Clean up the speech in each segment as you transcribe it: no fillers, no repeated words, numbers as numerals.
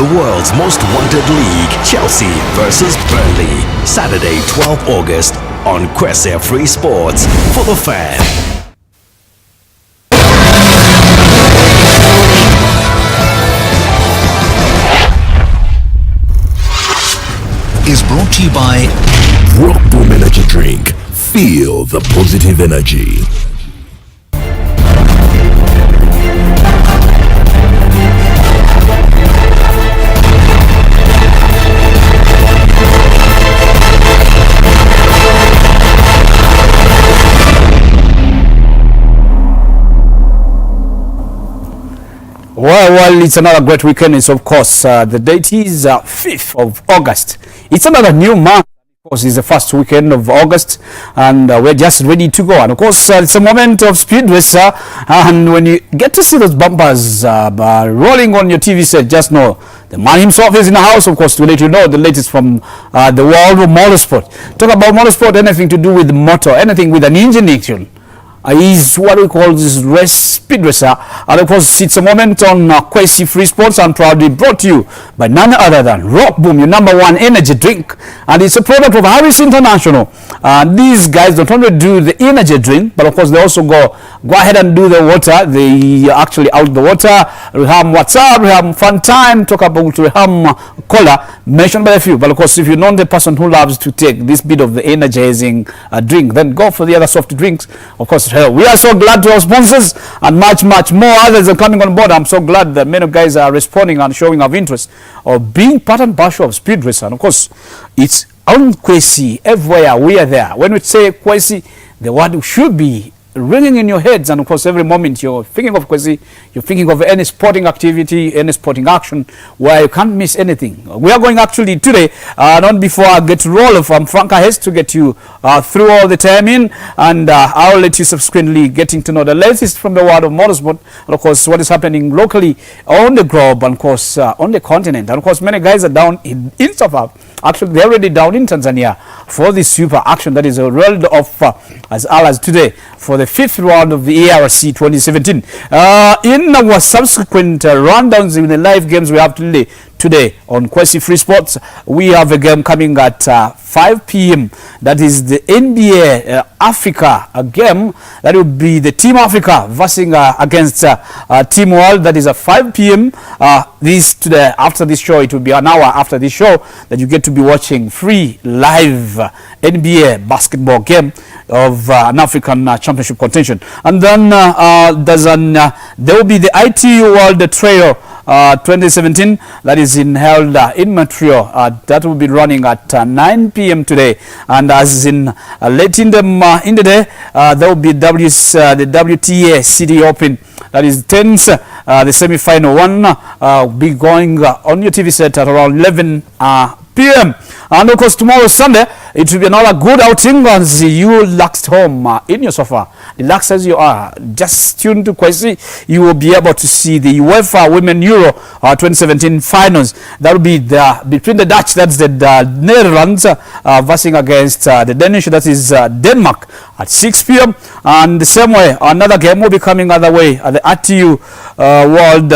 The world's most wanted league, Chelsea versus Burnley. Saturday, 12 August on Kwesi Free Sports for the fan. Is brought to you by Rock Boom Energy Drink. Feel the positive energy. Well, it's another great weekend. It's, of course, the date is 5th of August. It's another new month. Of course, it's the first weekend of August, and we're just ready to go. And, of course, it's a moment of speed racer. And when you get to see those bumpers rolling on your TV set, just know the man himself is in the house, of course, to let you know the latest from the world of motorsport. Talk about motorsport, anything to do with motor, anything with an engine action. Is what we call this race speed racer, and of course it's a moment on Kwesi Free Sports, and proudly brought to you by none other than Rock Boom, your number one energy drink, and it's a product of Harris International. These guys not only do the energy drink, but of course they also go ahead and do the water. They actually out the water. Reham WhatsApp, Reham Fun Time, talk about Reham Cola, mentioned by a few. But of course, if you're not the person who loves to take this bit of the energizing drink, then go for the other soft drinks. Of course, we are so glad to our sponsors, and much more others are coming on board. I'm so glad that many guys are responding and showing of interest of being part and parcel of Speed Racer. And of course, it's on Kwesi. Everywhere we are there. When we say Kwesi, the word should be ringing in your heads, and of course every moment you're thinking of Kwesi, you're thinking of any sporting activity, any sporting action where you can't miss anything. We are going actually today, not before I get to roll from Frank Hayes to get you through all the time in, and I'll let you subsequently getting to know the latest from the world of motorsport, and of course what is happening locally on the globe, and of course on the continent. And of course many guys are down in South Africa. Actually, they're already down in Tanzania for this super action that is rolled off as early as today for the 5th round of the ARC 2017. In our subsequent rundowns in the live games we have today on Kwesi Free Sports, we have a game coming at 5 p.m. That is the NBA Africa game. That will be the Team Africa versus against Team World. That is at 5 p.m. This today. After this show, it will be an hour after this show that you get to be watching free live NBA basketball game of an African championship contention. And then there will be the ITU World Trail 2017 that is held in Montreal. That will be running at 9 p.m. today, and as in late in the day, there will be the WTA City Open. That is tens, the semi-final one be going on your TV set at around 11 p.m. And of course tomorrow Sunday it will be another good outing as you relaxed home in your sofa, relaxed as you are, just tuned to Kwesi. You will be able to see the UEFA Women Euro 2017 finals. That will be between the Dutch, that's the Netherlands, versus against the Danish, that is Denmark, at 6 p.m. And the same way another game will be coming other way at the RTU World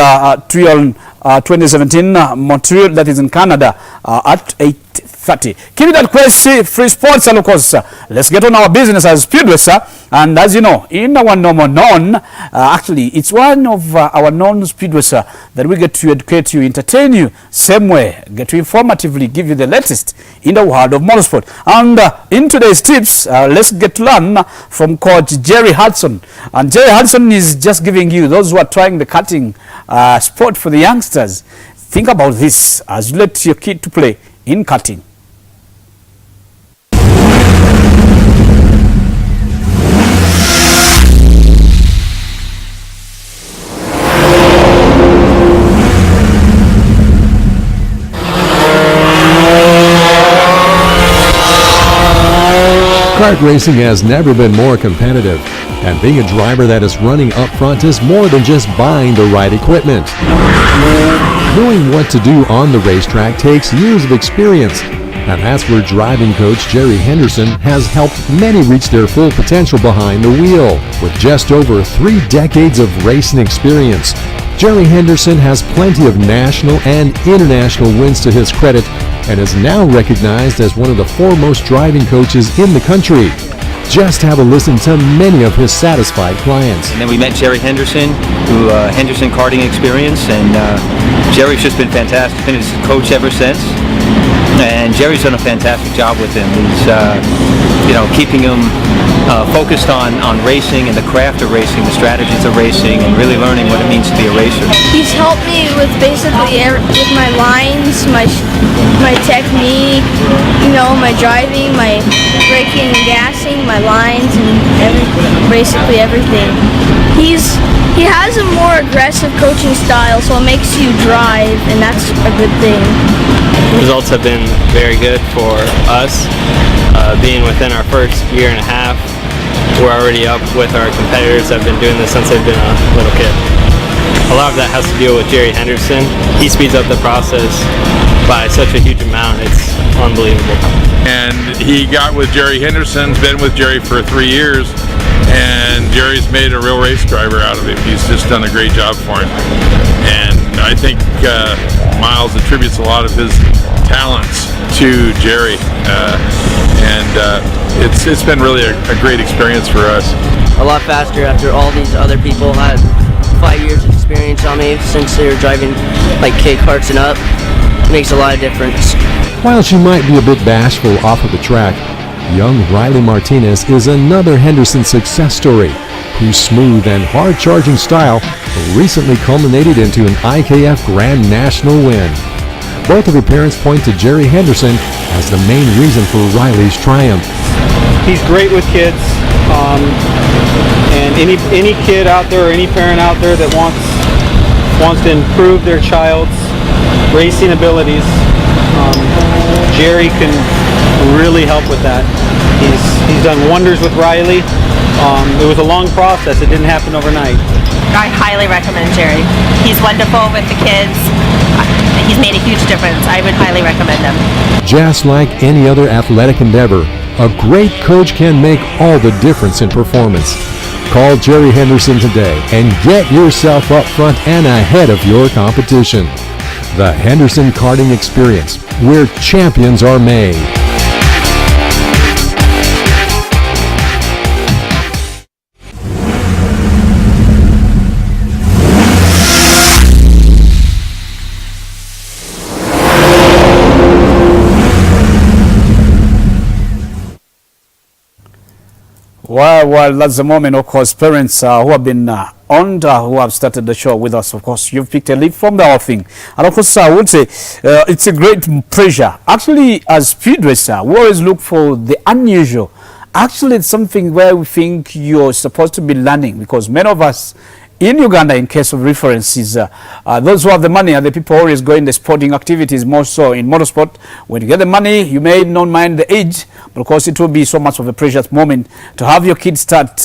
Trial 2017 Montreal, that is in Canada, at 8:30. Keep it at Kwesi Free Sports, and of course let's get on our business as Speed Racer. And as you know, in our known, actually it's one of our known Speed Racer that we get to educate you, entertain you, same way get to informatively give you the latest in the world of motorsport. And in today's tips, let's get to learn from Coach Jerry Hudson. And Jerry Hudson is just giving you, those who are trying the karting sport for the youngsters, think about this as you let your kid to play in karting. Kart racing has never been more competitive, and being a driver that is running up front is more than just buying the right equipment. Knowing what to do on the racetrack takes years of experience, and that's where driving coach Jerry Henderson has helped many reach their full potential behind the wheel. With just over 3 decades of racing experience, Jerry Henderson has plenty of national and international wins to his credit and is now recognized as one of the foremost driving coaches in the country. Just have a listen to many of his satisfied clients. And then we met Jerry Henderson, who Henderson Karting Experience, and Jerry's just been fantastic. Been his coach ever since, and Jerry's done a fantastic job with him. He's keeping him focused on racing and the craft of racing, the strategies of racing, and really learning what it means to be a racer. He's helped me with basically with my lines, my technique, my driving, my braking and gassing, my lines, and basically everything. He has a more aggressive coaching style, so it makes you drive, and that's a good thing. Results have been very good for us. Being within our first year and a half, we're already up with our competitors that have been doing this since they've been a little kid. A lot of that has to do with Jerry Henderson. He speeds up the process by such a huge amount. It's unbelievable. And he got with Jerry Henderson, been with Jerry for 3 years, and Jerry's made a real race driver out of him. He's just done a great job for him. And I think Miles attributes a lot of his talents to Jerry. It's been really a great experience for us. A lot faster after all these other people had 5 years of experience on me since they were driving like K-karts and up. It makes a lot of difference. While she might be a bit bashful off of the track, young Riley Martinez is another Henderson success story whose smooth and hard-charging style recently culminated into an IKF Grand National win. Both of her parents point to Jerry Henderson as the main reason for Riley's triumph. He's great with kids, and any kid out there or any parent out there that wants to improve their child's racing abilities, Jerry can really help with that. He's done wonders with Riley. It was a long process. It didn't happen overnight. I highly recommend Jerry. He's wonderful with the kids. He's made a huge difference. I would highly recommend him. Just like any other athletic endeavor, a great coach can make all the difference in performance. Call Jerry Henderson today and get yourself up front and ahead of your competition. The Henderson Karting Experience, where champions are made. Well, that's the moment, of course, parents who have been on, who have started the show with us. Of course, you've picked a lead from the whole thing. And of course, I would say it's a great pleasure. Actually, as speed racer, we always look for the unusual. Actually, it's something where we think you're supposed to be learning, because many of us in Uganda, in case of references, those who have the money are the people always going the sporting activities, more so in motorsport. When you get the money, you may not mind the age, but of course it will be so much of a precious moment to have your kids start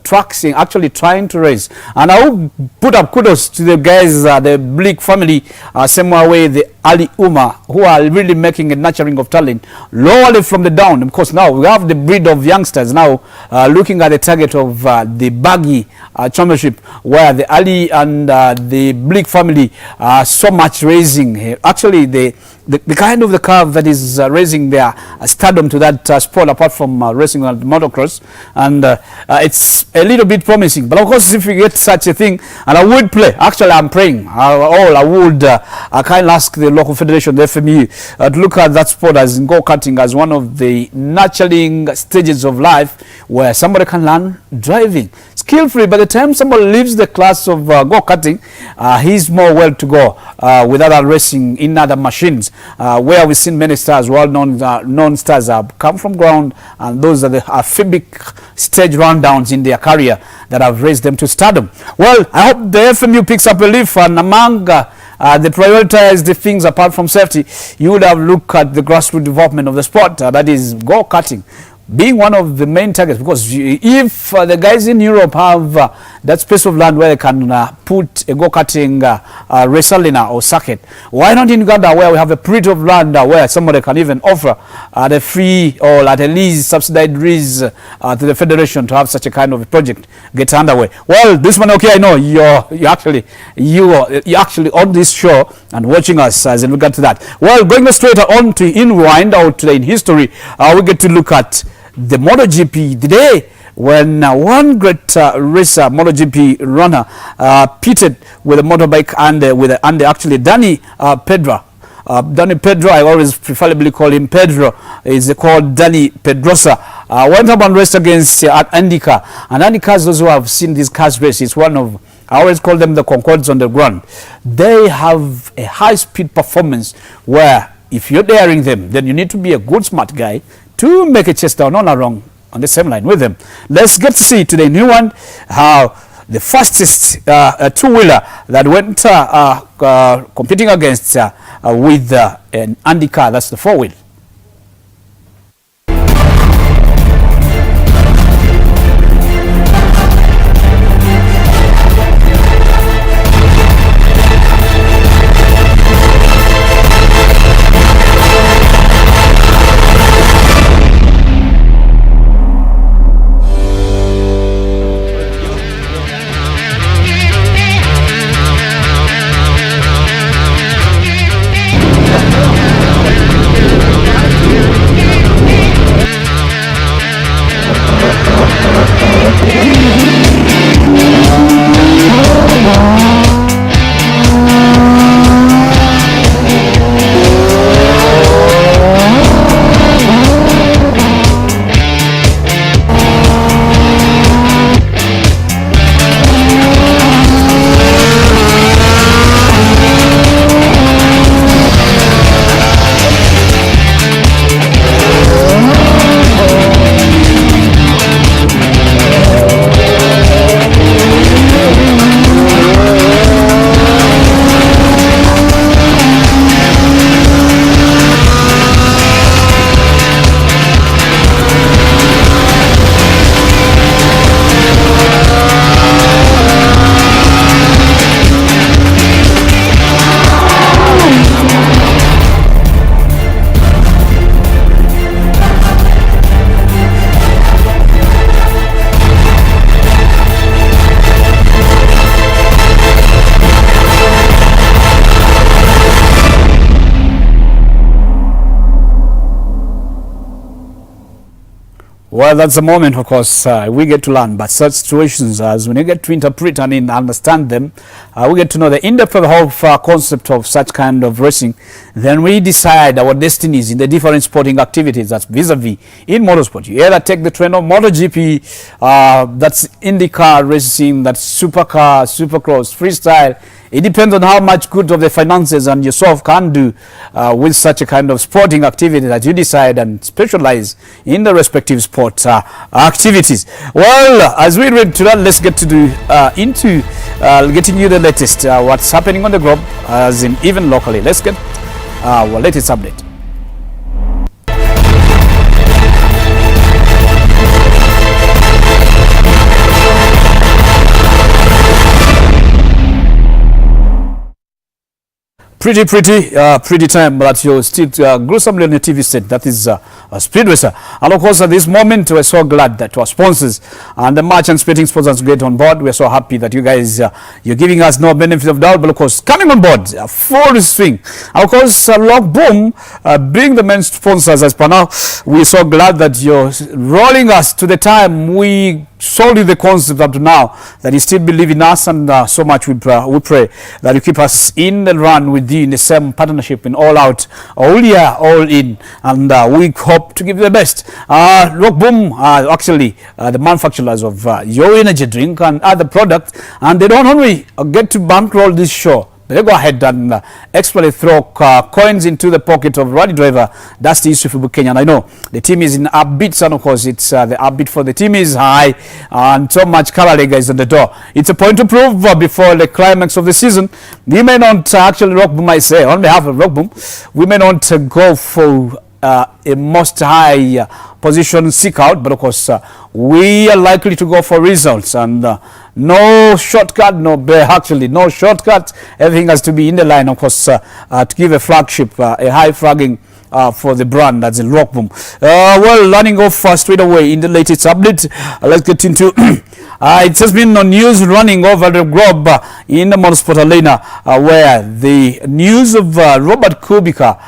tracking, actually trying to race. And I will put up kudos to the guys, the Bleak family, same way the Ali Uma, who are really making a nurturing of talent, lowly from the down. Of course, now we have the breed of youngsters now looking at the target of the Baggy Championship, where the Ali and the Bleak family are so much raising. Actually, the kind of the curve that is raising their stardom to that sport, apart from racing on motocross, and it's a little bit promising. But of course, if you get such a thing, and I would play, actually I'm praying, I would kind of ask the local federation, the FMU, to look at that sport as go-karting as one of the nurturing stages of life where somebody can learn driving skill-free. By the time somebody leaves the class of go-karting, he's more well to go with other racing in other machines, where we've seen many stars, well-known stars have come from ground, and those are the amphibic stage rundowns in their career that have raised them to stardom. Well, I hope the FMU picks up a leaf, and among the prioritized things apart from safety, you would have looked at the grassroots development of the sport, that is go-karting. being one of the main targets, because if the guys in Europe have that space of land where they can put a go-karting race arena or circuit, why not in Uganda, where we have a plot of land where somebody can even offer at a free or at a least subsidized lease to the federation to have such a kind of a project get underway? Well, this one, okay, I know you're actually on this show and watching us as in regard to that. Well, going straight on to Wind Out today in history, we get to look at the MotoGP, the day when one great racer, MotoGP runner, pitted with a motorbike and actually Danny Pedro. Danny Pedro, I always preferably call him Pedro, is called Danny Pedrosa. Went up and raced against IndyCar. And IndyCars, those who have seen these cars race, it's one of, I always call them the Concords on the ground. They have a high-speed performance where if you're daring them, then you need to be a good, smart guy to make a chase down on the same line with them. Let's get to see today new one how the fastest two-wheeler that went competing against with an IndyCar, that's the four-wheel. Well, that's the moment, of course, we get to learn. But such situations, as when you get to interpret and understand them, we get to know the in-depth of the whole concept of such kind of racing. Then we decide our destinies in the different sporting activities. That's vis-a-vis in motorsport. You either take the trend of MotoGP, that's IndyCar racing, that's supercar, supercross, freestyle. It depends on how much good of the finances and yourself can do with such a kind of sporting activity that you decide and specialize in the respective sport activities. Well, as we read to that, let's get to do into getting you the latest, what's happening on the globe, as in even locally. Let's get our latest update. Pretty time that you still gruesomely on your TV set. That is Speed Racer. And of course, at this moment, we're so glad that our sponsors and the merchant betting sponsors get on board. We're so happy that you guys, you're giving us no benefit of doubt, but of course, coming on board, full swing. And of course, Lock Boom, being the main sponsors as per now, we're so glad that you're rolling us to the time we sold you the concept up to now, that you still believe in us, and so much we pray that you keep us in the run with you in the same partnership in all out, all year, all in, and we hope to give you the best. Rock Boom are actually the manufacturers of your energy drink and other products, and they don't only get to bankroll this show, they go ahead and expertly throw coins into the pocket of rally driver Dusty Yusuf Bukenya. And I know the team is in upbeats, and of course it's the upbeat for the team is high, and so much Kalalega is on the door. It's a point to prove before the climax of the season. We may not actually, Rock Boom, I say on behalf of Rock Boom, we may not go for a most high position seek out, but of course we are likely to go for results, and no shortcut, no shortcut. Everything has to be in the line, of course, to give a flagship, a high flagging for the brand, that's in Rockboom. Well, running off straight away in the latest update, let's get into it has been on news running over the globe in the motorsport arena, where the news of Robert Kubica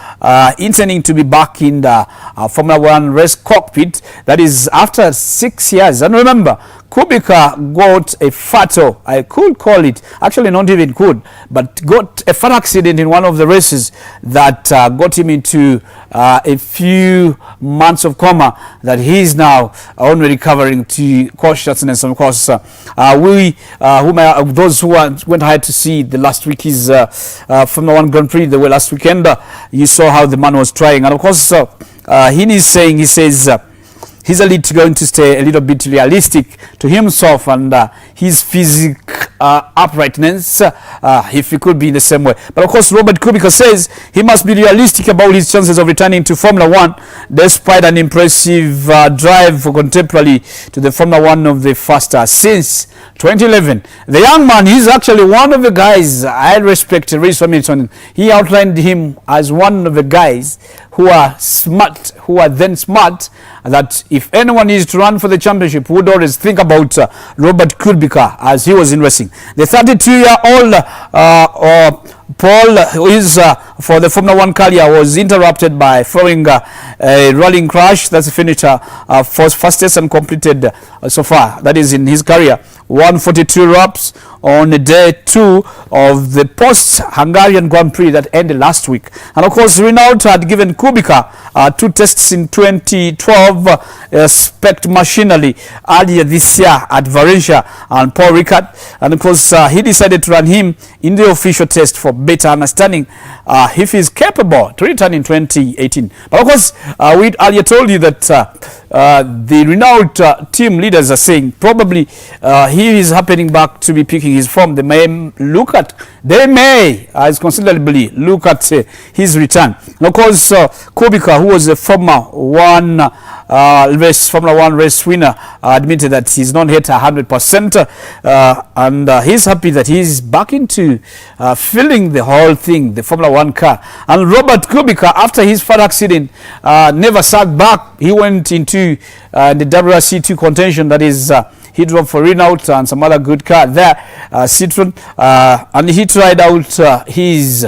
intending to be back in the Formula One race cockpit, that is after 6 years. And remember, Kubica got a fatal, I could call it, actually not even could, but got a fatal accident in one of the races that got him into a few months of coma, that he is now only recovering to consciousness. And of course, those who went ahead to see the last week's Formula One Grand Prix, the last weekend, you saw how the man was trying. And of course, he says he's going to stay a little bit realistic to himself and his physical uprightness, if he could be in the same way. But of course, Robert Kubica says he must be realistic about his chances of returning to Formula One, despite an impressive drive contemporarily to the Formula One of the faster since 2011. The young man, he's actually one of the guys I respect. Lewis Hamilton, he outlined him as one of the guys who are smart, that if anyone is to run for the championship, would always think about Robert Kubica as he was in racing. The 32-year-old Paul, who is for the Formula One career, was interrupted by following a rolling crash. That's finished fastest and completed so far, that is in his career, 142 laps on day 2 of the post-Hungarian Grand Prix that ended last week. And of course, Renault had given Kubica 2 tests in 2012, spec'd machinally earlier this year at Valencia and Paul Ricard. And of course, he decided to run him in the official test for better understanding if he's capable to return in 2018. But of course, we earlier told you that the Renault team leaders are saying probably he is happening back to be picking his form. They may considerably look at his return. And of course, Kubica, who was a former Formula One race winner, admitted that he's not hit 100%, and he's happy that he's back into feeling the whole thing, the Formula One car. And Robert Kubica, after his fatal accident, never sat back. He went into the WRC2 contention, that is he drove for Renault and some other good car there, Citroen, and he tried out he's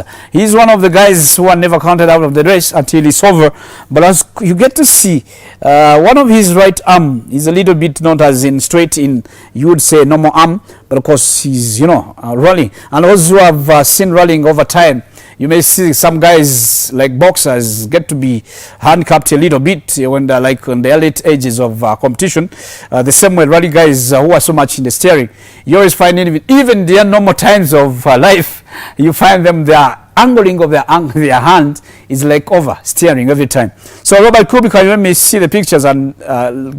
one of the guys who are never counted out of the race until it's over. But as you get to see, one of his right arm is a little bit not as in straight in, you would say, normal arm, but of course he's rolling. And those who have seen rolling over time, you may see some guys like boxers get to be handcuffed a little bit when they're like on the early ages of competition. The same way rally guys who are so much in the steering, you always find even their normal times of life, you find them, their angling of their hand is like over steering every time. So Robert Kubica, you let me see the pictures and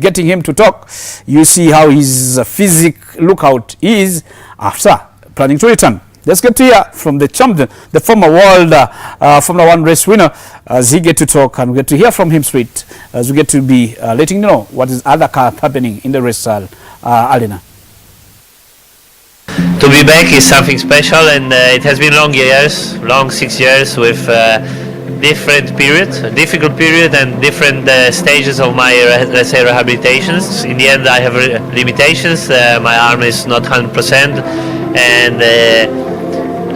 getting him to talk, you see how his physical lookout is after planning to return. Let's get to hear from the champion, the former world Formula One race winner, as he get to talk, and we get to hear from him straight as we get to be letting you know what is other happening in the race arena. To be back is something special, and it has been long 6 years with different periods, a difficult period and different stages of my, let's say, rehabilitations. In the end, I have limitations. My arm is not 100%, and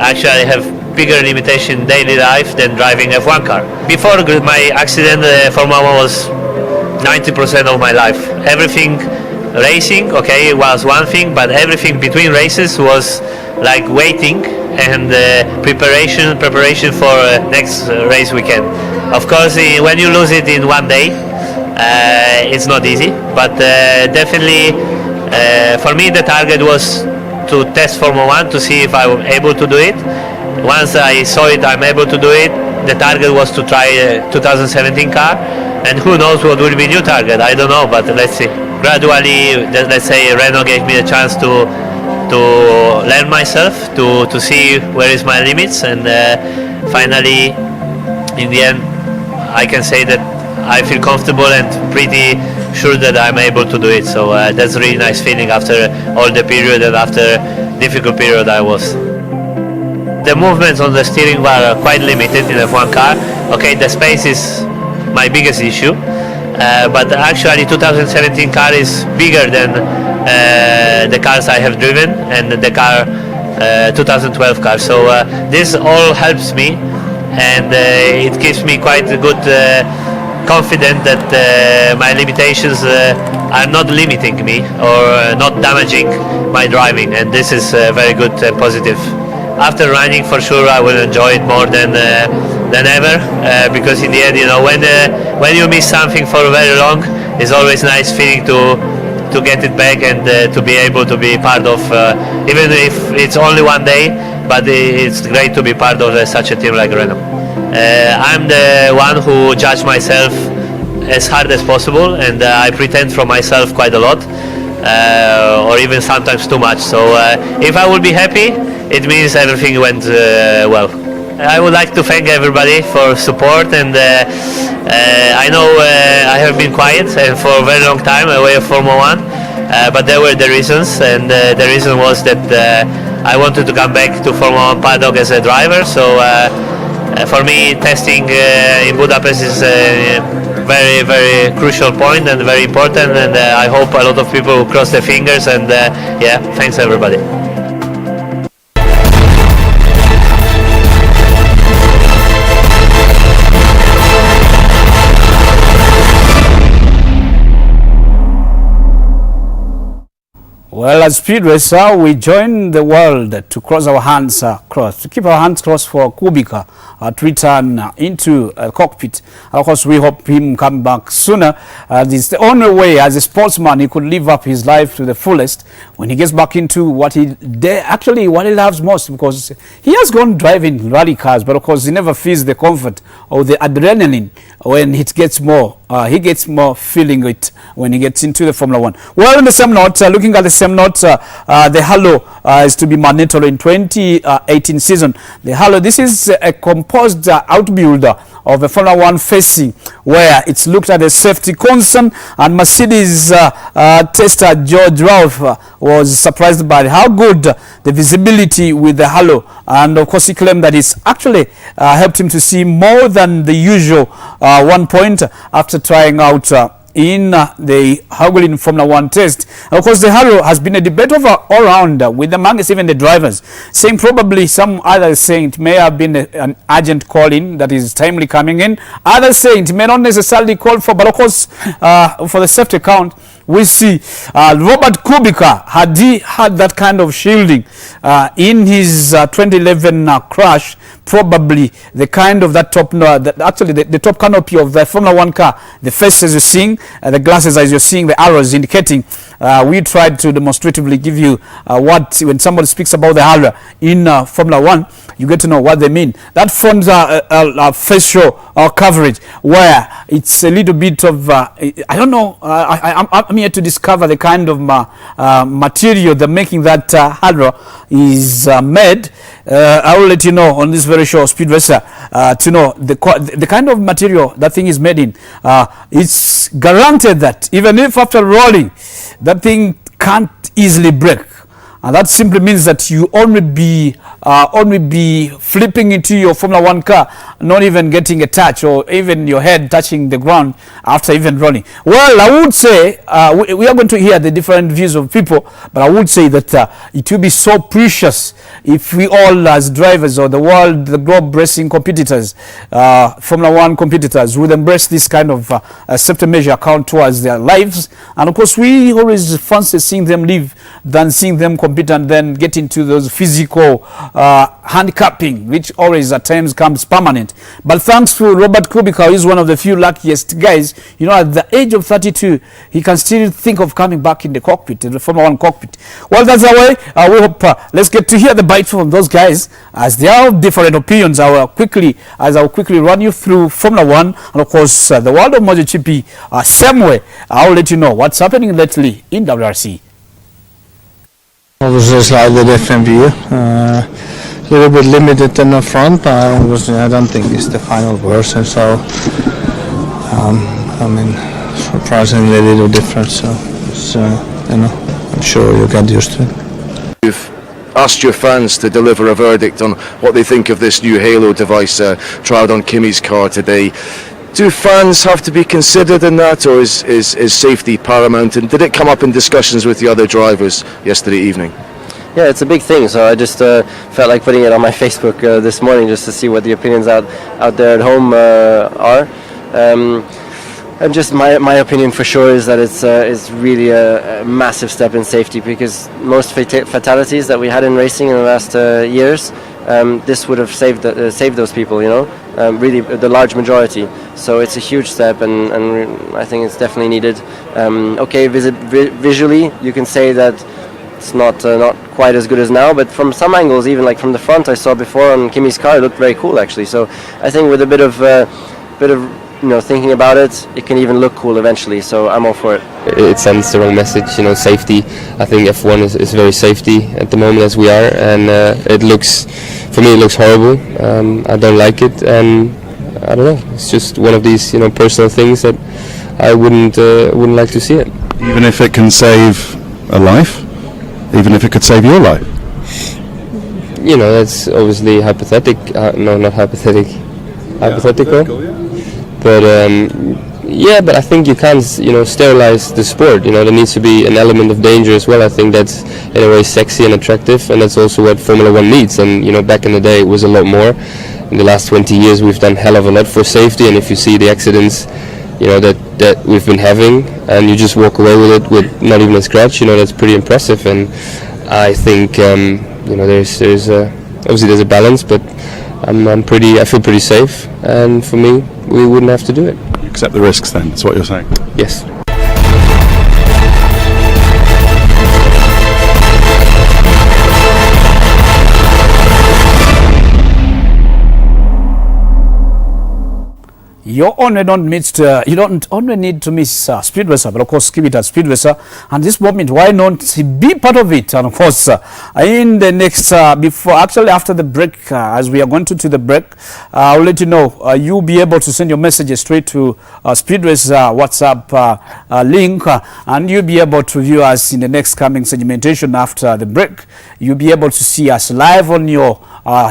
actually I have bigger limitation in daily life than driving F1 car. Before my accident, Formula 1 was 90% of my life. Everything racing, okay, it was one thing, but everything between races was like waiting and preparation for next race weekend. Of course, when you lose it in one day, it's not easy, but definitely for me the target was to test Formula 1 to see if I was able to do it. Once I saw it, I'm able to do it. The target was to try a 2017 car, and who knows what will be new target, I don't know, but let's see. Gradually, let's say Renault gave me a chance to learn myself, to see where is my limits, and finally, in the end, I can say that I feel comfortable and pretty sure that I'm able to do it. So that's a really nice feeling after all the period and after difficult period I was. The movements on the steering were quite limited in F1 car. Okay, the space is my biggest issue, but actually 2017 car is bigger than the cars I have driven and the car 2012 car. So this all helps me, and it gives me quite a good confidence that my limitations are not limiting me or not damaging my driving, and this is very good and positive. After running, for sure, I will enjoy it more than ever, because in the end, you know, when you miss something for very long, it's always nice feeling to get it back and to be able to be part of, even if it's only one day, but it's great to be part of such a team like Renault. I'm the one who judge myself as hard as possible, and I pretend for myself quite a lot, or even sometimes too much. So if I will be happy, it means everything went well. I would like to thank everybody for support, and I know I have been quiet and for a very long time away from Formula 1, but there were the reasons, and the reason was that I wanted to come back to Formula 1 paddock as a driver. So for me, testing in Budapest is a very, very crucial point and very important, and I hope a lot of people will cross their fingers, and yeah, thanks everybody. Well, as speed racer, we join the world to cross our hands crossed, to keep our hands crossed for Kubica to return into a cockpit. Of course, we hope him come back sooner. It's the only way, as a sportsman, he could live up his life to the fullest when he gets back into what he loves most, because he has gone driving rally cars, but of course, he never feels the comfort or the adrenaline when it gets more. He gets more feeling it when he gets into the Formula 1. Well, in the same note, looking at the same note, the halo is to be mandatory in 2018 season. The halo, this is a composed outbuild of a Formula 1 facing, where it's looked at a safety concern, and Mercedes tester George Ralph was surprised by how good the visibility with the halo, and of course he claimed that it's actually helped him to see more than the usual 1 point after trying out in the Haugelin Formula 1 test. And of course, the halo has been a debate all around with amongst even the drivers, saying probably some others saying it may have been an urgent call in that is timely coming in. Others saying it may not necessarily call for, but of course, for the safety count, we see Robert Kubica, had he had that kind of shielding in his 2011 crash, probably the kind of that top, actually the top canopy of the Formula 1 car, the face as you're seeing, the glasses as you're seeing, the arrows indicating, we tried to demonstratively give you what, when somebody speaks about the halo in Formula 1, you get to know what they mean. That forms a facial coverage where it's a little bit of, I don't know, I'm here to discover the kind of material that making that halo is made. I will let you know on this very show, Speed Racer, to know the kind of material that thing is made in. It's guaranteed that even if after rolling, that thing can't easily break. And that simply means that you only be flipping into your Formula 1 car, not even getting a touch or even your head touching the ground after even rolling. Well, I would say, we are going to hear the different views of people, but I would say that it will be so precious if we all as drivers or the globe racing competitors, Formula 1 competitors, would embrace this kind of safety measure account towards their lives. And of course, we always fancy seeing them live than seeing them compete and then get into those physical handicapping, which always at times comes permanent. But thanks to Robert Kubica, he's one of the few luckiest guys. You know, at the age of 32, he can still think of coming back in the cockpit, in the Formula 1 cockpit. Well, that's the way. We hope, let's get to hear the bite from those guys, as they have different opinions. I'll quickly run you through Formula 1, and of course, the world of MotoGP, same way. I'll let you know what's happening lately in WRC. Obviously a slightly different view, a little bit limited in the front, but obviously I don't think it's the final version, so I mean, surprisingly little different. So it's, I'm sure you'll get used to it. You've asked your fans to deliver a verdict on what they think of this new Halo device trialled on Kimi's car today. Do fans have to be considered in that, or is safety paramount? And did it come up in discussions with the other drivers yesterday evening? Yeah, it's a big thing, so I just felt like putting it on my Facebook this morning just to see what the opinions out there at home are. And just my opinion for sure is that it's really a massive step in safety, because most fatalities that we had in racing in the last years, this would have saved those people, really the large majority. So it's a huge step, and I think it's definitely needed. Okay, visually you can say that it's not quite as good as now, but from some angles, even like from the front I saw before on Kimi's car, it looked very cool actually. So I think with a bit of thinking about it, it can even look cool eventually, so I'm all for it. It sends the wrong message, safety. I think F1 is very safety at the moment as we are, and it looks horrible. I don't like it, and I don't know, it's just one of these personal things that I wouldn't like to see it. Even if it can save a life? Even if it could save your life? That's obviously hypothetical. No, not hypothetical. Hypothetical. But but I think you can't, sterilize the sport. There needs to be an element of danger as well. I think that's in a way sexy and attractive, and that's also what Formula One needs. And back in the day, it was a lot more. In the last 20 years, we've done hell of a lot for safety. And if you see the accidents, that we've been having, and you just walk away with it with not even a scratch, that's pretty impressive. And I think there's obviously a balance, but I feel pretty safe, and for me, we wouldn't have to do it. Accept the risks then, that's what you're saying? Yes. You don't only need to miss Speed Racer, but of course keep it at Speed Racer. And this moment, why not be part of it? And of course, in the next, after the break, as we are going to the break, I'll let you know, you'll be able to send your messages straight to Speed Racer WhatsApp link, and you'll be able to view us in the next coming segmentation after the break. You'll be able to see us live on your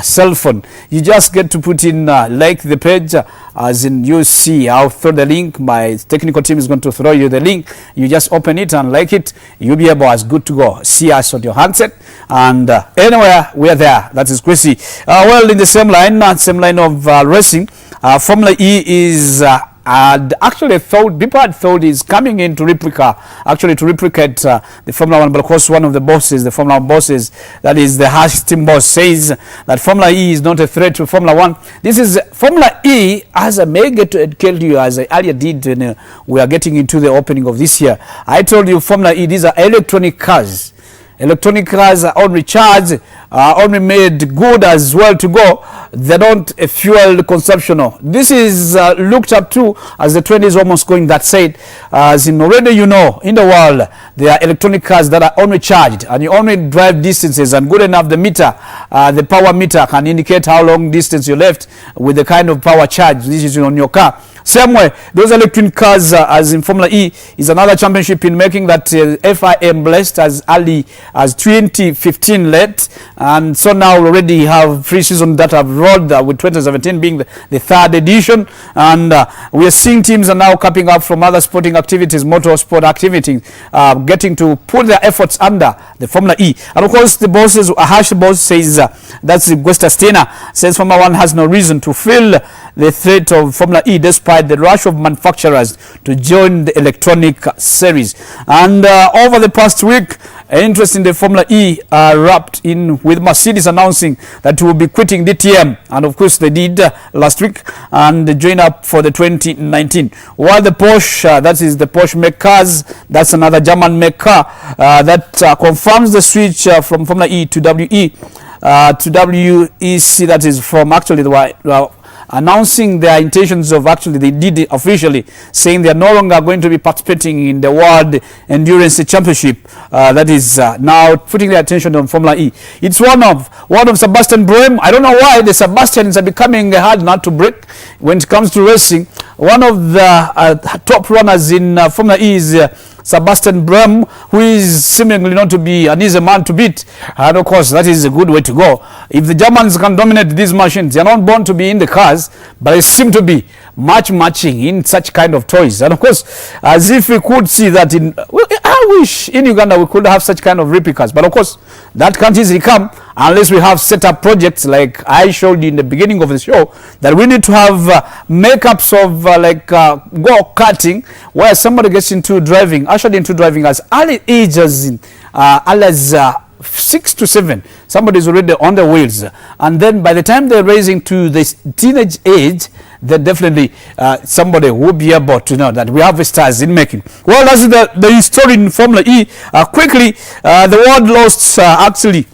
cell phone. You just get to put in like the page, as in you see. I'll throw the link. My technical team is going to throw you the link. You just open it and like it. You'll be able, as good to go, see us on your handset, and anywhere we're there. That is crazy. Well, in the same line of racing, Formula E is actually people had thought is coming in to replicate the Formula 1, but of course one of the bosses, the Formula 1 bosses, that is the Haas team boss, says that Formula E is not a threat to Formula 1. This is Formula E, as I may get to educate you, as I earlier did when we are getting into the opening of this year. I told you Formula E, these are electronic cars. Electronic cars are only charged, only made good as well to go. They don't fuel consumption. This is looked up to as the trend is almost going that side. As in already in the world, there are electronic cars that are only charged, and you only drive distances, and good enough the meter, the power meter can indicate how long distance you left with the kind of power charge this is on your car. Same way, those electric cars, as in Formula E, is another championship in making that FIM blessed as early as 2015 late, and so now already have pre-season that have rolled with 2017 being the third edition, and we are seeing teams are now capping up from other sporting activities, motorsport activities, getting to put their efforts under the Formula E. And of course, the bosses, Haas boss says, that's Gusta Steiner, says Formula 1 has no reason to feel the threat of Formula E despite the rush of manufacturers to join the electronic series. And over the past week, interest in the Formula E wrapped in with Mercedes announcing that it will be quitting DTM, and of course they did last week, and join up for the 2019. While the Porsche, that is the Porsche makers, that's another German maker that confirms the switch from Formula E to WEC, that is from actually the announcing their intentions of they did it officially, saying they are no longer going to be participating in the World Endurance Championship. That is now putting their attention on Formula E. It's one of Sebastian Buemi. I don't know why the Sebastians are becoming hard not to break when it comes to racing. one of the top runners in Formula E is Sebastian Brem, who is seemingly not to be an easy man to beat. And of course, that is a good way to go. If the Germans can dominate these machines, they are not born to be in the cars, but they seem to be matching in such kind of toys. And of course, as if we could see that in, well, I wish in Uganda we could have such kind of replicas. But of course, that can't easily come unless we have set up projects like I showed you in the beginning of the show, that we need to have makeups of go-karting, where somebody gets into driving, ushered into driving as early age as 6 to 7. Somebody is already on the wheels, and then by the time they're raising to this teenage age, then definitely somebody will be able to know that we have stars in making. Well, that's the story in Formula E. Quickly, the world lost actually.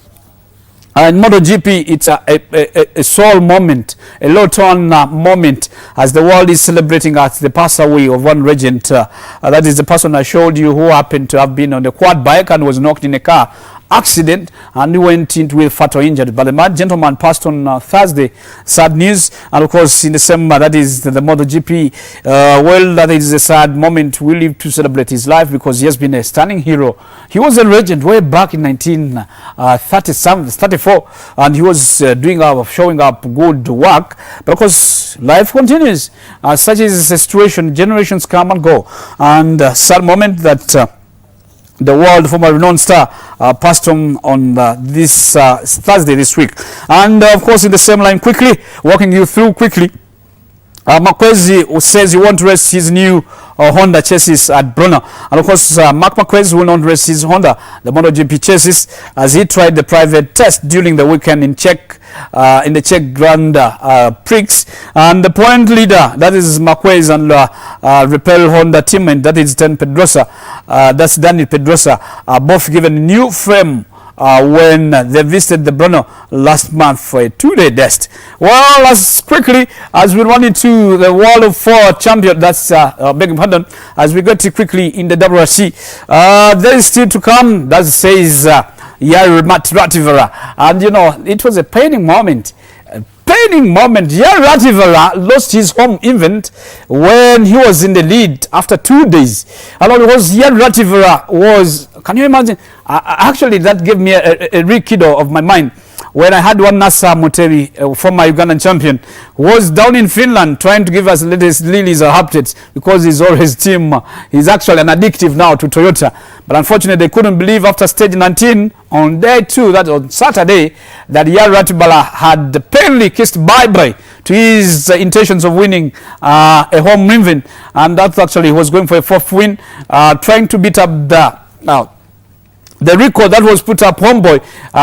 In MotoGP, it's a soul moment, a low-tone moment, as the world is celebrating at the pass away of one legend. That is the person I showed you, who happened to have been on the quad bike and was knocked in a car accident, and he went into with fatal injury. But the gentleman passed on Thursday. Sad news. And of course, in December, that is the MotoGP. Well, that is a sad moment. We live to celebrate his life, because he has been a stunning hero. He was a legend way back in 1934, and he was showing up good work. But of course, life continues. Such is the situation. Generations come and go. And sad moment that the world former renowned star passed on this Thursday this week. And of course, in the same line, quickly walking you through quickly, Marquez says he won't race his new Honda chassis at Brno. And of course, Marc Marquez will not race his Honda, the MotoGP chassis, as he tried the private test during the weekend in the Czech Grand Prix. And the point leader, that is Marquez, and Repel Honda teammate, that is Daniel Pedrosa, both given a new frame when they visited the Brno last month for a 2-day test. Well, as quickly as we run into the World of 4 champion, that's begging pardon, as we get to quickly in the WRC, there is still to come. That says Yair Rativera, and you know, it was a paining moment. Yair Rativera lost his home event when he was in the lead after 2 days. And because Yair Rativera was, can you imagine? Actually, that gave me a rekindle of my mind when I had one Nasa Moteri, former Ugandan champion, who was down in Finland trying to give us latest lilies or updates, because he's always team. He's actually an addictive now to Toyota. But unfortunately, they couldn't believe after stage 19 on day 2, that on Saturday, that Yair Rativera had painfully kissed bye-bye to his intentions of winning a home event. And that actually was going for a 4th win, trying to beat up the record that was put up homeboy,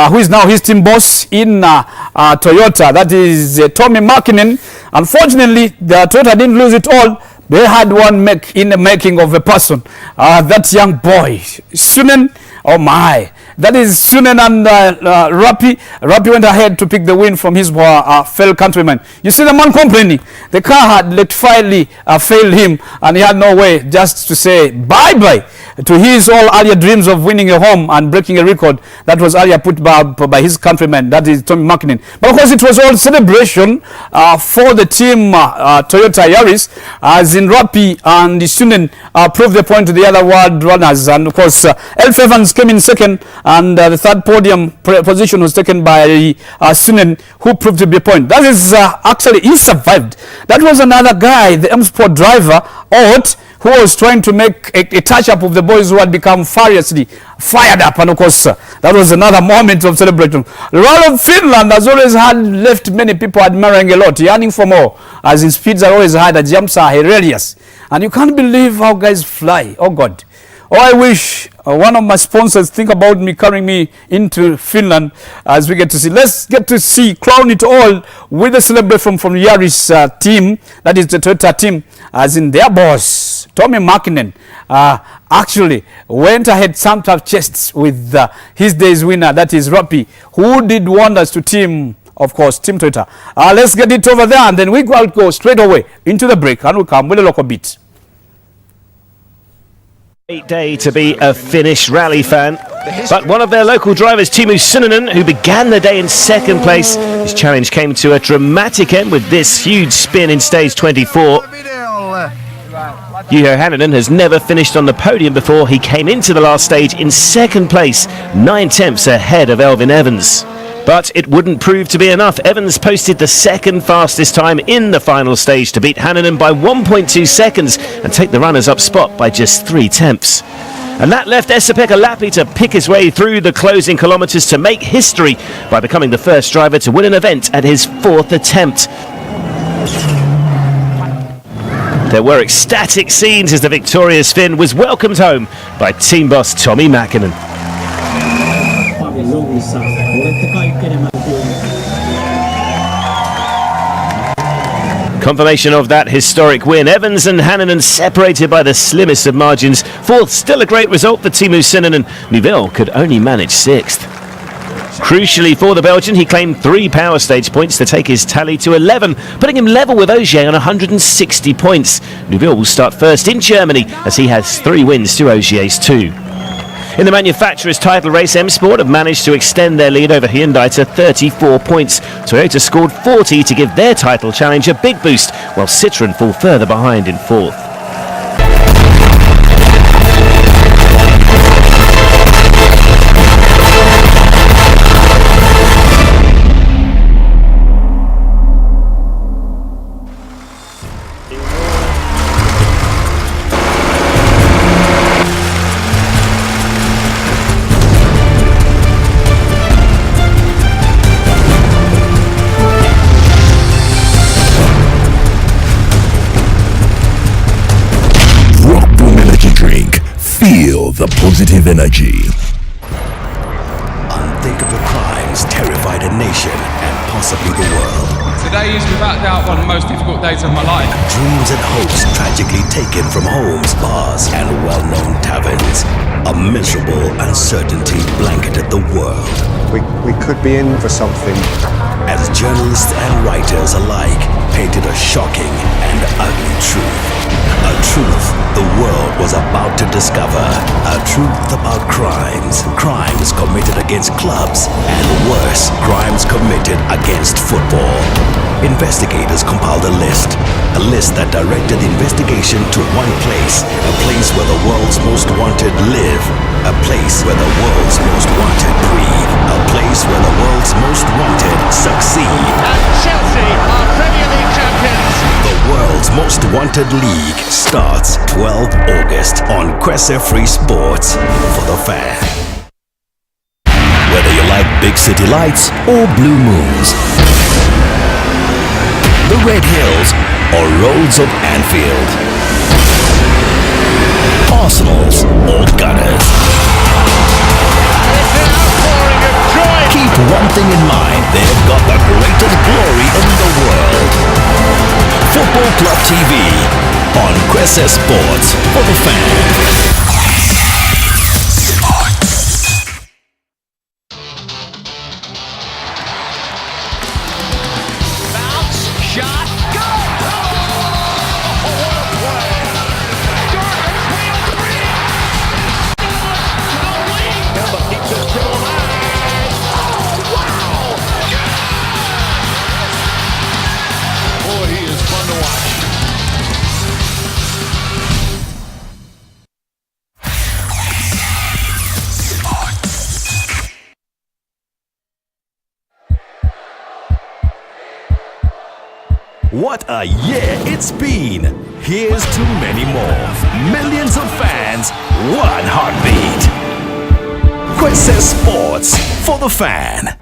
who is now his team boss in Toyota. That is Tommi Mäkinen. Unfortunately, the Toyota didn't lose it all. They had one in the making of a person. That young boy, Sunen. Oh my. That is Sunen and Rapi. Rapi went ahead to pick the win from his fellow countryman. You see the man complaining. The car had literally failed him, and he had no way just to say bye-bye to his all earlier dreams of winning a home and breaking a record that was earlier put by his countryman, that is Tommi Mäkinen. But of course, it was all celebration for the team Toyota Yaris, as in Rapi and Sunen proved the point to the other world runners. And of course, Elf Evans came in second, and the third podium position was taken by Sunen, who proved to be a point. That is actually, he survived. That was another guy, the M Sport driver, Ott, who was trying to make a touch-up of the boys who had become furiously fired up. And of course, that was another moment of celebration. The Royal of Finland has always left many people admiring a lot, yearning for more, as in speeds are always high, the jumps are hilarious. And you can't believe how guys fly. Oh God. Oh, I wish one of my sponsors think about me, carrying me into Finland as we get to see. Let's get to see, crown it all with a celebration from Yaris team, that is the Toyota team, as in their boss, Tommi Mäkinen, actually went ahead, stamped up chests with his day's winner, that is Rapi, who did wonders to team, of course, Team Toyota. Let's get it over there, and then we go straight away into the break, and we'll come with a local beat. Great day to be a Finnish rally fan, but one of their local drivers, Teemu Suninen, who began the day in second place, his challenge came to a dramatic end with this huge spin in stage 24. Juho Hänninen has never finished on the podium before. He came into the last stage in second place, 9/10 ahead of Elfyn Evans. But it wouldn't prove to be enough. Evans posted the second fastest time in the final stage to beat Hänninen by 1.2 seconds and take the runners-up spot by just 3/10. And that left Esa-Pekka Lappi to pick his way through the closing kilometres to make history by becoming the first driver to win an event at his 4th attempt. There were ecstatic scenes as the victorious Finn was welcomed home by team boss Tommi Mäkinen. Confirmation of that historic win. Evans and Hänninen separated by the slimmest of margins. 4th, still a great result for Teemu Synänen. Neuville could only manage 6th. Crucially for the Belgian, he claimed 3 power stage points to take his tally to 11, putting him level with Ogier on 160 points. Neuville will start first in Germany as he has 3 wins to Ogier's 2. In the manufacturer's title race, M Sport have managed to extend their lead over Hyundai to 34 points. Toyota scored 40 to give their title challenge a big boost, while Citroën fall further behind in 4th. Feel the positive energy. Unthinkable crimes terrified a nation and possibly the world. Today is without doubt one of the most difficult days of my life. Dreams and hopes tragically taken from homes, bars, and well-known taverns. A miserable uncertainty blanketed the world. We could be in for something. As journalists and writers alike painted a shocking and ugly truth. A truth the world was about to discover. A truth about crimes. Crimes committed against clubs, and worse, crimes committed against football. Investigators compiled a list that directed the investigation to one place, a place where the world's most wanted live, a place where the world's most wanted breathe, a place where the world's most wanted succeed. And Chelsea are Premier League champions. The world's most wanted league starts 12 August on Cressy Free Sports for the fan. Whether you like big city lights or blue moons, the Red Hills or roads of Anfield, Arsenals or Gunners. Keep one thing in mind, they've got the greatest glory in the world. Football Club TV on Cressy Sports for the fan. What a year it's been! Here's to many more. Millions of fans, one heartbeat. Cressy Sports for the fan.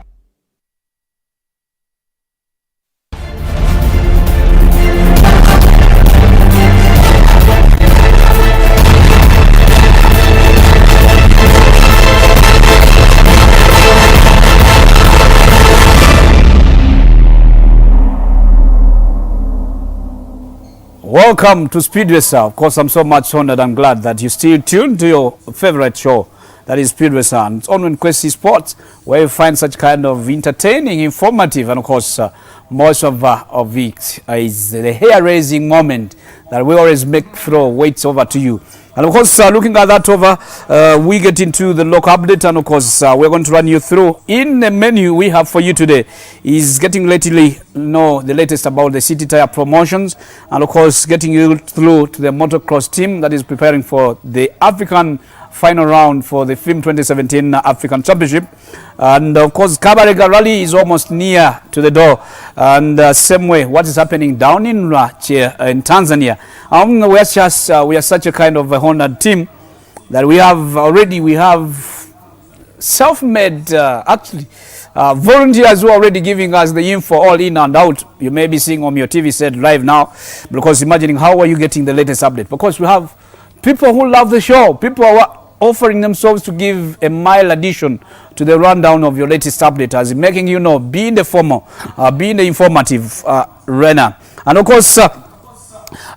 Welcome to Speedway Sir. Of course, I'm so much honored and glad that you still tuned to your favorite show, that is Speedway Sir. And it's on Cressy Sports, where you find such kind of entertaining, informative, and of course, most of it is the hair-raising moment that we always make throw weights over to you And of course, looking at that over, we get into the local update, and of course, we're going to run you through. In the menu we have for you today is getting lately know the latest about the City Tire promotions, and of course, getting you through to the motocross team that is preparing for the African final round for the FIM 2017 African Championship. And of course, Kabarega Rally is almost near to the door, and same way what is happening down in Tanzania. We are such a kind of a honored team that we have self-made volunteers who are already giving us the info all in and out. You may be seeing on your TV set live now, because imagining how are you getting the latest update, because we have people who love the show, people who are offering themselves to give a mild addition to the rundown of your latest update, as making you know, being the formal, being the informative runner. And of course,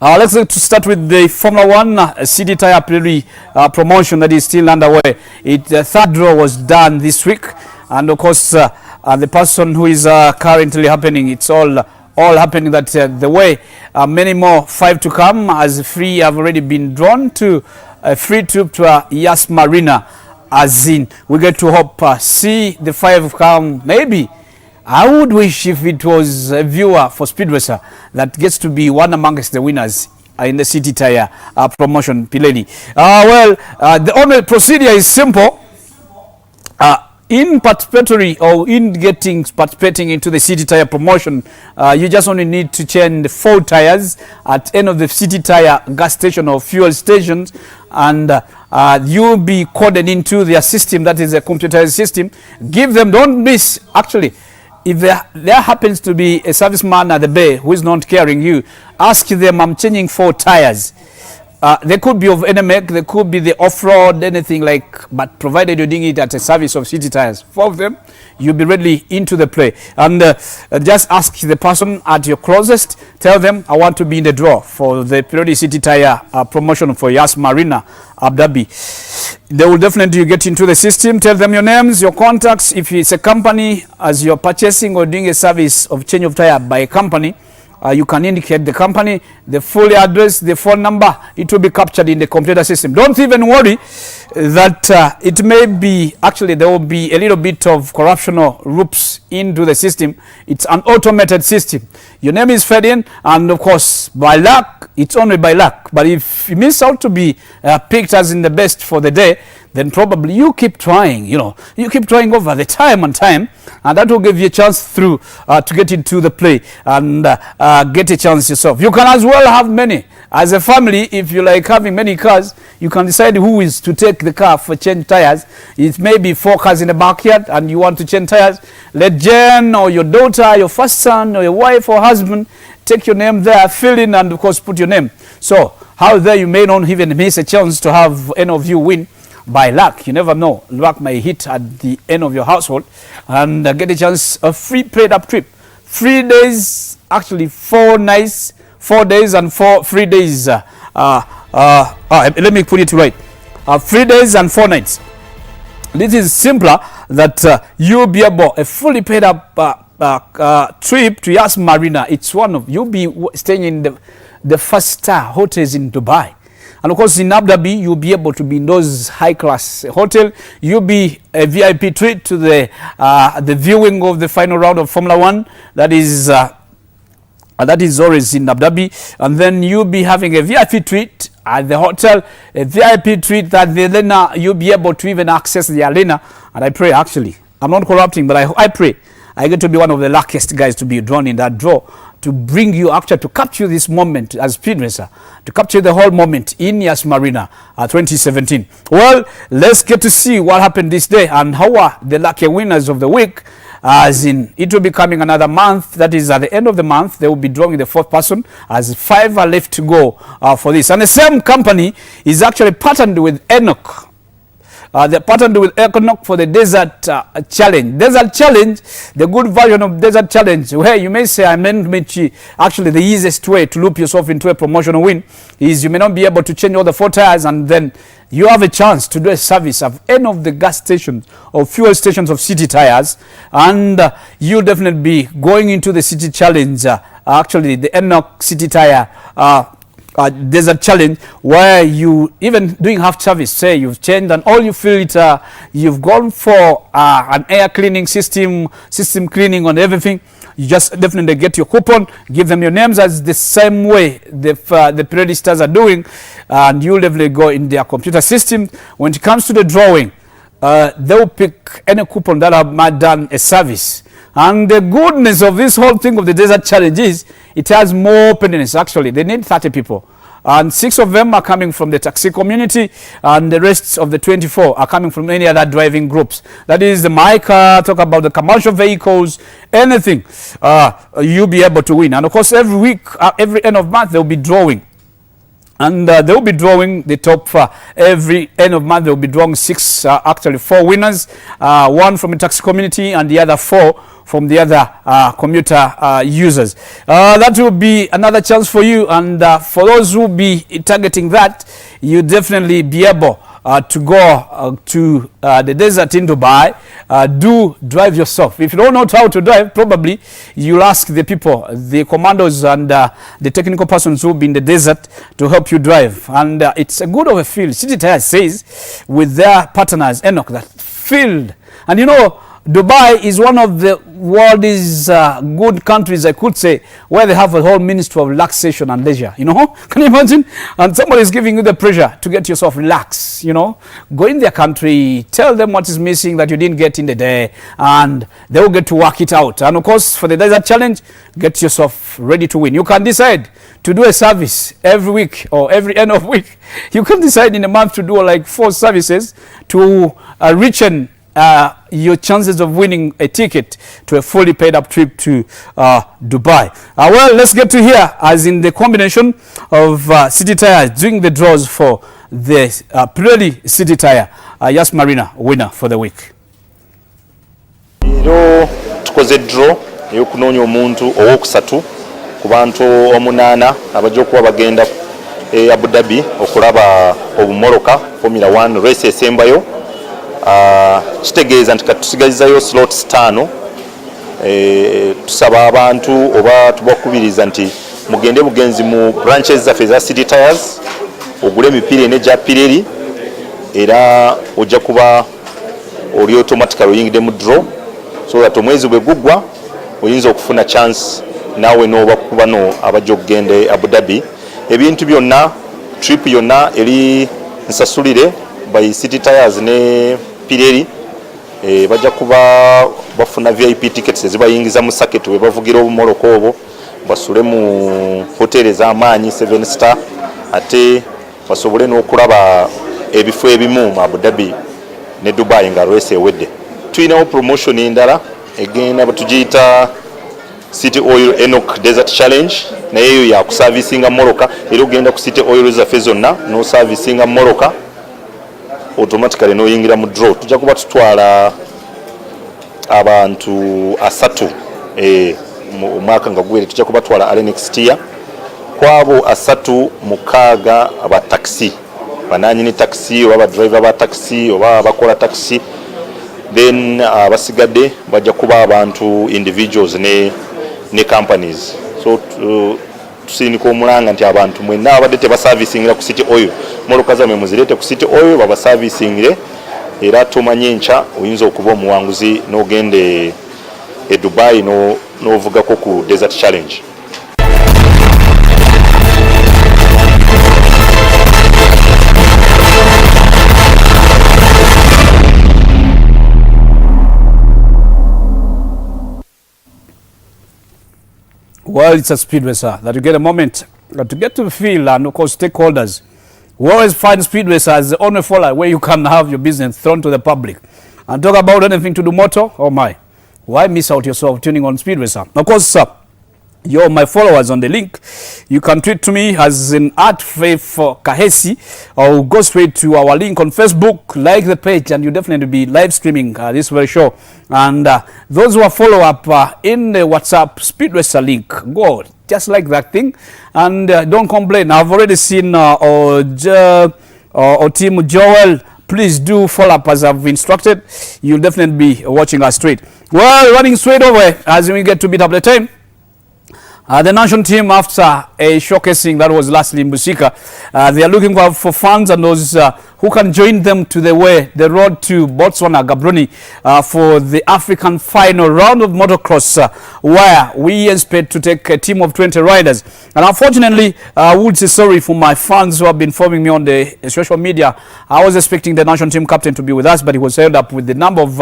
let's start with the Formula 1 City Tire Prairie promotion that is still underway. The third draw was done this week, and of course, the person who is currently happening, it's all happening that the way many more 5 to come, as 3 have already been drawn to a free trip to Yas Marina. As in, we get to hope see the 5 come. Maybe I would wish if it was a viewer for Speed Racer that gets to be one amongst the winners in the City Tire promotion, Pileni. The only procedure is simple. In participating into the City Tire promotion, you just only need to change the 4 tires at end of the City Tire gas station or fuel stations, and you'll be coded into their system, that is a computerized system. Give them, don't miss, actually, if there happens to be a serviceman at the bay who is not carrying you, ask them, I'm changing 4 tires. They could be of any make, they could be the off-road, anything like, but provided you're doing it at a service of City Tires, 4 of them, you'll be ready into the play. And just ask the person at your closest, tell them, I want to be in the draw for the Prairie City Tire promotion for Yas Marina, Abu Dhabi. They will definitely get into the system. Tell them your names, your contacts. If it's a company, as you're purchasing or doing a service of change of tire by a company, you can indicate the company, the full address, the phone number. It will be captured in the computer system. Don't even worry that it may be, actually there will be a little bit of corruptional loops into the system. It's an automated system. Your name is fed in, and of course, by luck, it's only by luck. But if you miss out to be picked as in the best for the day, then probably you keep trying, you keep trying over the time, and that will give you a chance through to get into the play and get a chance yourself. You can as well have many. As a family, if you like having many cars, you can decide who is to take the car for change tires. It may be 4 cars in the backyard and you want to change tires. Let Jen or your daughter, your first son or your wife or husband take your name there, fill in, and of course put your name. So how there you may not even miss a chance to have any of you win. By luck, you never know. Luck may hit at the end of your household and get a chance, a free paid up trip. 3 days, actually 4 nights, 4 days and 3 days. Let me put it right. 3 days and 4 nights. This is simpler that you'll be able a fully paid up trip to Yas Marina. It's one of, you'll be staying in the 5-star hotels in Dubai. And of course, in Abu Dhabi, you'll be able to be in those high-class hotel. You'll be a VIP treat to the viewing of the final round of Formula 1. That is always in Abu Dhabi. And then you'll be having a VIP treat at the hotel, a VIP treat that the arena, you'll be able to even access the arena. And I pray, actually, I'm not corrupting, but I pray I get to be one of the luckiest guys to be drawn in that draw, to bring you actually to capture this moment as Speed Racer, to capture the whole moment in Yas Marina 2017. Well, let's get to see what happened this day and how are the lucky winners of the week. As in, it will be coming another month. That is, at the end of the month, they will be drawing the 4th person, as 5 are left to go for this. And the same company is actually partnered with Enoch. They partnered with Econoc for the Desert Challenge. Desert Challenge, the good version of Desert Challenge, where you may say, actually the easiest way to loop yourself into a promotional win is you may not be able to change all the 4 tires, and then you have a chance to do a service of any of the gas stations or fuel stations of City Tires, and you'll definitely be going into the City Challenge, actually the Enoch City Tire desert challenge, where you even doing half service, say you've changed an oil filter, you've gone for an air cleaning system cleaning on everything, you just definitely get your coupon, give them your names as the same way the periodisters are doing, and you'll definitely go in their computer system. When it comes to the drawing, they'll pick any coupon that have done a service. And the goodness of this whole thing of the desert challenge is it has more penalties. Actually, they need 30 people. And 6 of them are coming from the taxi community, and the rest of the 24 are coming from any other driving groups. That is the MICA, talk about the commercial vehicles, anything, you'll be able to win. And of course, every week, every end of month, they'll be drawing. And they'll be drawing the top every end of month. They'll be drawing 6, actually 4 winners, 1 from the taxi community and the other 4 from the other commuter users. That will be another chance for you, and for those who will be targeting that, you definitely be able to go to the desert in Dubai. Do drive yourself. If you don't know how to drive, probably you'll ask the people, the commandos and the technical persons who will be in the desert to help you drive. And it's a good of a field. City Tires says with their partners, Enoch, that field. And you know, Dubai is one of the world's good countries, I could say, where they have a whole ministry of relaxation and leisure. You know, can you imagine? And somebody is giving you the pressure to get yourself relaxed. You know, go in their country, tell them what is missing that you didn't get in the day, and they will get to work it out. And of course, for the desert challenge, get yourself ready to win. You can decide to do a service every week or every end of week. You can decide in a month to do like 4 services to richen your chances of winning a ticket to a fully paid up trip to Dubai. Well, let's get to here, as in the combination of City Tire doing the draws for the Pirelli City Tire Yas Marina winner for the week. Ero tukoze draw yokunoonya omuntu owokusatu ku bantu 8 abajja okuba bagenda Abu Dhabi okulaba obumoroka Formula 1 race esembayo. Kitegeeza nti katusigalizayo slots 5. Tusaba abantu oba tubakubiriza nti mugende bugenzi mu branches zaffe za City Tires ogule emipiira ene gya Pirelli, era ojja kuba oli automatically oyingidde mu draw, so that omwezi bwe guggwa oyinza okufuna chance naawe n'oba kubano abajja okugenda Abu Dhabi. Ebintu byonna, trip yonna eri nsasulire by City Tires ne Pirelli. Bajja kuba bafuna VIP tickets ezibayingiza mu circuit we bavugira obumoloko obwo, basule mu hoteli z'amaanyi 7 star, ate basobole n'okulaba ebifo ebimu mu Abu Dhabi ne Dubai nga race ewedde. Tulinawo promotion endala egenda batugiyita City Oil Enoch Desert Challenge, naye eyo ya kuservicinga moroka, era ogenda ku City Oil zaffe zonna no servicinga moroka automatically noyingira mu draw. Tujja kuba tutwala abantu 3 mu mwaka nga gwere, tujja kuba twala next year. Kwabo 3 6 aba taxi, bananyini taxi oba driver ba taxi oba bakola taxi, then abasigadde bajja kuba abantu individuals ne companies. So tusinika omulanga nti abantu mwenna abadde tebaservicingira ku City Oil, moloka zammwe muzirete ku City Oil baba servicingire, era tomanye ncha oyinza okuba omuwanguzi n'ogende e Dubai n'ovugako ku Desert Challenge. Well, it's a speedway, sir, that you get a moment to get to feel, and of course stakeholders. We always find speedway as the only follower where you can have your business thrown to the public and talk about anything to do motor. Oh my, why miss out yourself tuning on speedway, sir? Of course, sir, you're my followers on the link. You can tweet to me as in @faith_kahesi, or go straight to our link on Facebook, like the page, and you definitely be live streaming this very show. And those who are follow up in the WhatsApp Speedway link, go just like that thing, and don't complain. I've already seen Team Joel. Please do follow up as I've instructed. You'll definitely be watching us straight. Well, running straight over as we get to beat up the time. The national team, after a showcasing that was lastly in Busika, they are looking for fans and those who can join them to the road to Botswana, Gaborone, for the African final round of motocross, where we expect to take a team of 20 riders. And unfortunately, I would say sorry for my fans who have been following me on the social media. I was expecting the national team captain to be with us, but he was held up with the number of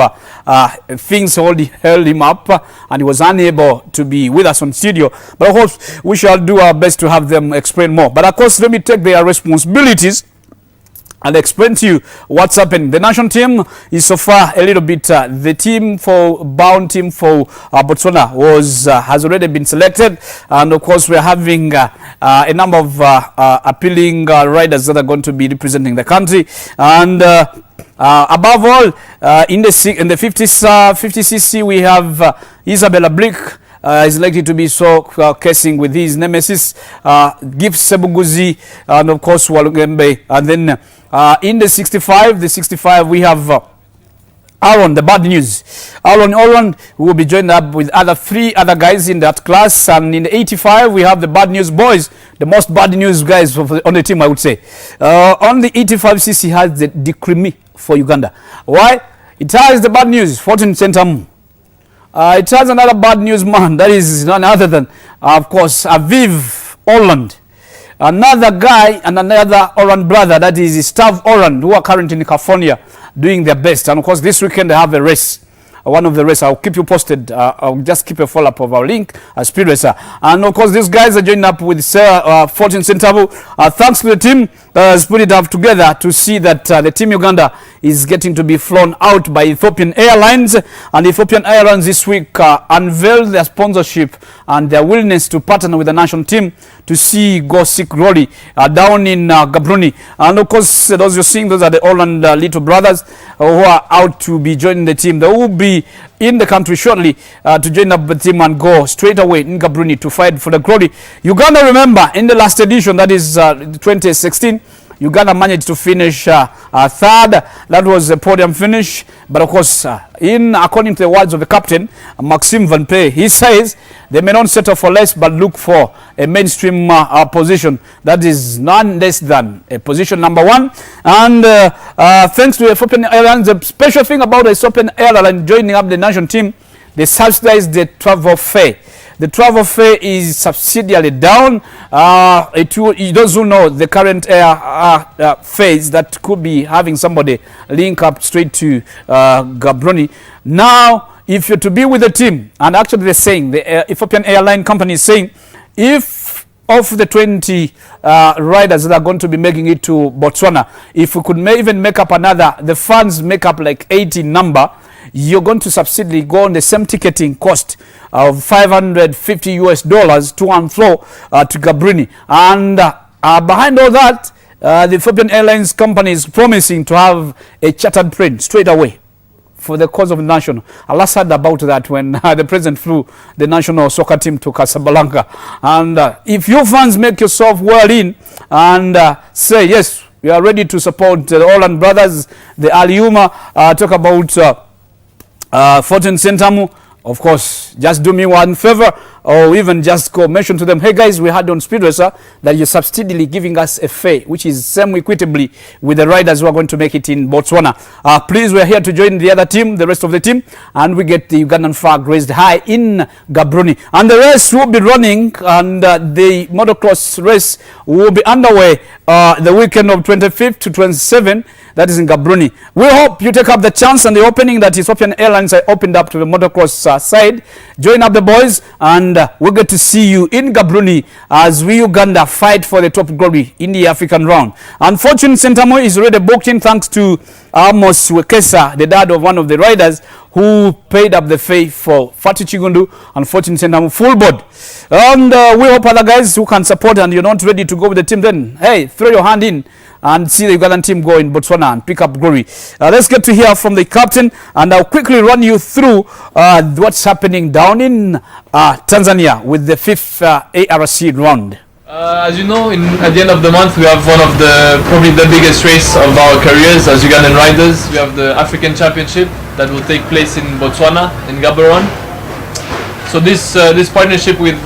things held him up, and he was unable to be with us on studio. But of course, we shall do our best to have them explain more. But of course, let me take their responsibilities and explain to you what's happening. The national team is so far a little bit. The team for Botswana has already been selected, and of course, we're having a number of appealing riders that are going to be representing the country. And above all, in the 50cc, we have Isabella Blick. Is likely to be casing with his nemesis, Gift Sebuguzi, and of course Walugembe. And then in the 65, we have Aaron, the bad news. Aaron will be joined up with three other guys in that class. And in the 85, we have the bad news boys, the most bad news guys on the team, I would say. On the 85cc has the Dikrimi for Uganda. Why? It has the bad news, Fortune Centam. It has another bad news man, that is none other than, of course, Aviv Holland. Another guy and another Oran brother, that is Stav Oran, who are currently in California doing their best. And of course, this weekend they have a race. One of the races. I'll keep you posted. I'll just keep a follow-up of our link, Speed Racer. And of course, these guys are joining up with Fortune Centavo. Thanks to the team that has put it up together to see that the Team Uganda is getting to be flown out by Ethiopian Airlines. And Ethiopian Airlines this week unveiled their sponsorship and their willingness to partner with the national team to see Go Seek Glory down in Gaborone. And of course, those you're seeing, those are the Holland little brothers who are out to be joining the team. They will be in the country shortly to join up the team and go straight away in Gaborone to fight for the glory. Uganda, remember, in the last edition, that is 2016, Uganda managed to finish third. That was a podium finish. But of course, according to the words of the captain, Maxime Van Pey, he says they may not settle for less but look for a mainstream position. That is none less than a position number one. And thanks to Ethiopian Airlines, the special thing about Ethiopian Airlines joining up the national team, they subsidize the travel fare. The travel fare is subsidiarily down. Those who know the current air phase that could be having somebody link up straight to Gaborone. Now, if you're to be with the team, and actually they're saying, the Ethiopian airline company is saying, if of the 20 riders that are going to be making it to Botswana, if we could even make up the funds make up like 80 number, you're going to subsidiarily go on the same ticketing cost of $550 to and fro to Gaborone. And behind all that, the Ethiopian Airlines company is promising to have a chartered plane straight away for the cause of the national. I last heard about that when the president flew the national soccer team to Casablanca. And if you fans make yourself well in and say, yes, we are ready to support the Holland brothers, the Aliuma, talk about Fortune Centamo, of course, just do me one favor, or even just go mention to them, hey guys, we had on Speed Racer that you're subsidiarily giving us a fare, which is same equitably with the riders who are going to make it in Botswana. Please, we're here to join the other team, the rest of the team, and we get the Ugandan flag raised high in Gaborone. And the race will be running, and the motocross race will be underway the weekend of 25th to 27th. That is in Gaborone. We hope you take up the chance and the opening that Ethiopian Airlines are opened up to the motocross side. Join up the boys, and we'll get to see you in Gaborone as we Uganda fight for the top glory in the African round. And Fortune Centamo is already booked in thanks to Amos Wekesa, the dad of one of the riders, who paid up the fare for Fatu Chigundu and Fortune Centamo full board. And we hope other guys who can support, and you're not ready to go with the team, then hey, throw your hand in and see the Ugandan team go in Botswana and pick up glory. Let's get to hear from the captain, and I'll quickly run you through what's happening down in Tanzania with the 5th ARC round. As you know, at the end of the month we have one of probably the biggest race of our careers as Ugandan riders. We have the African Championship that will take place in Botswana, in Gaborone. So this partnership with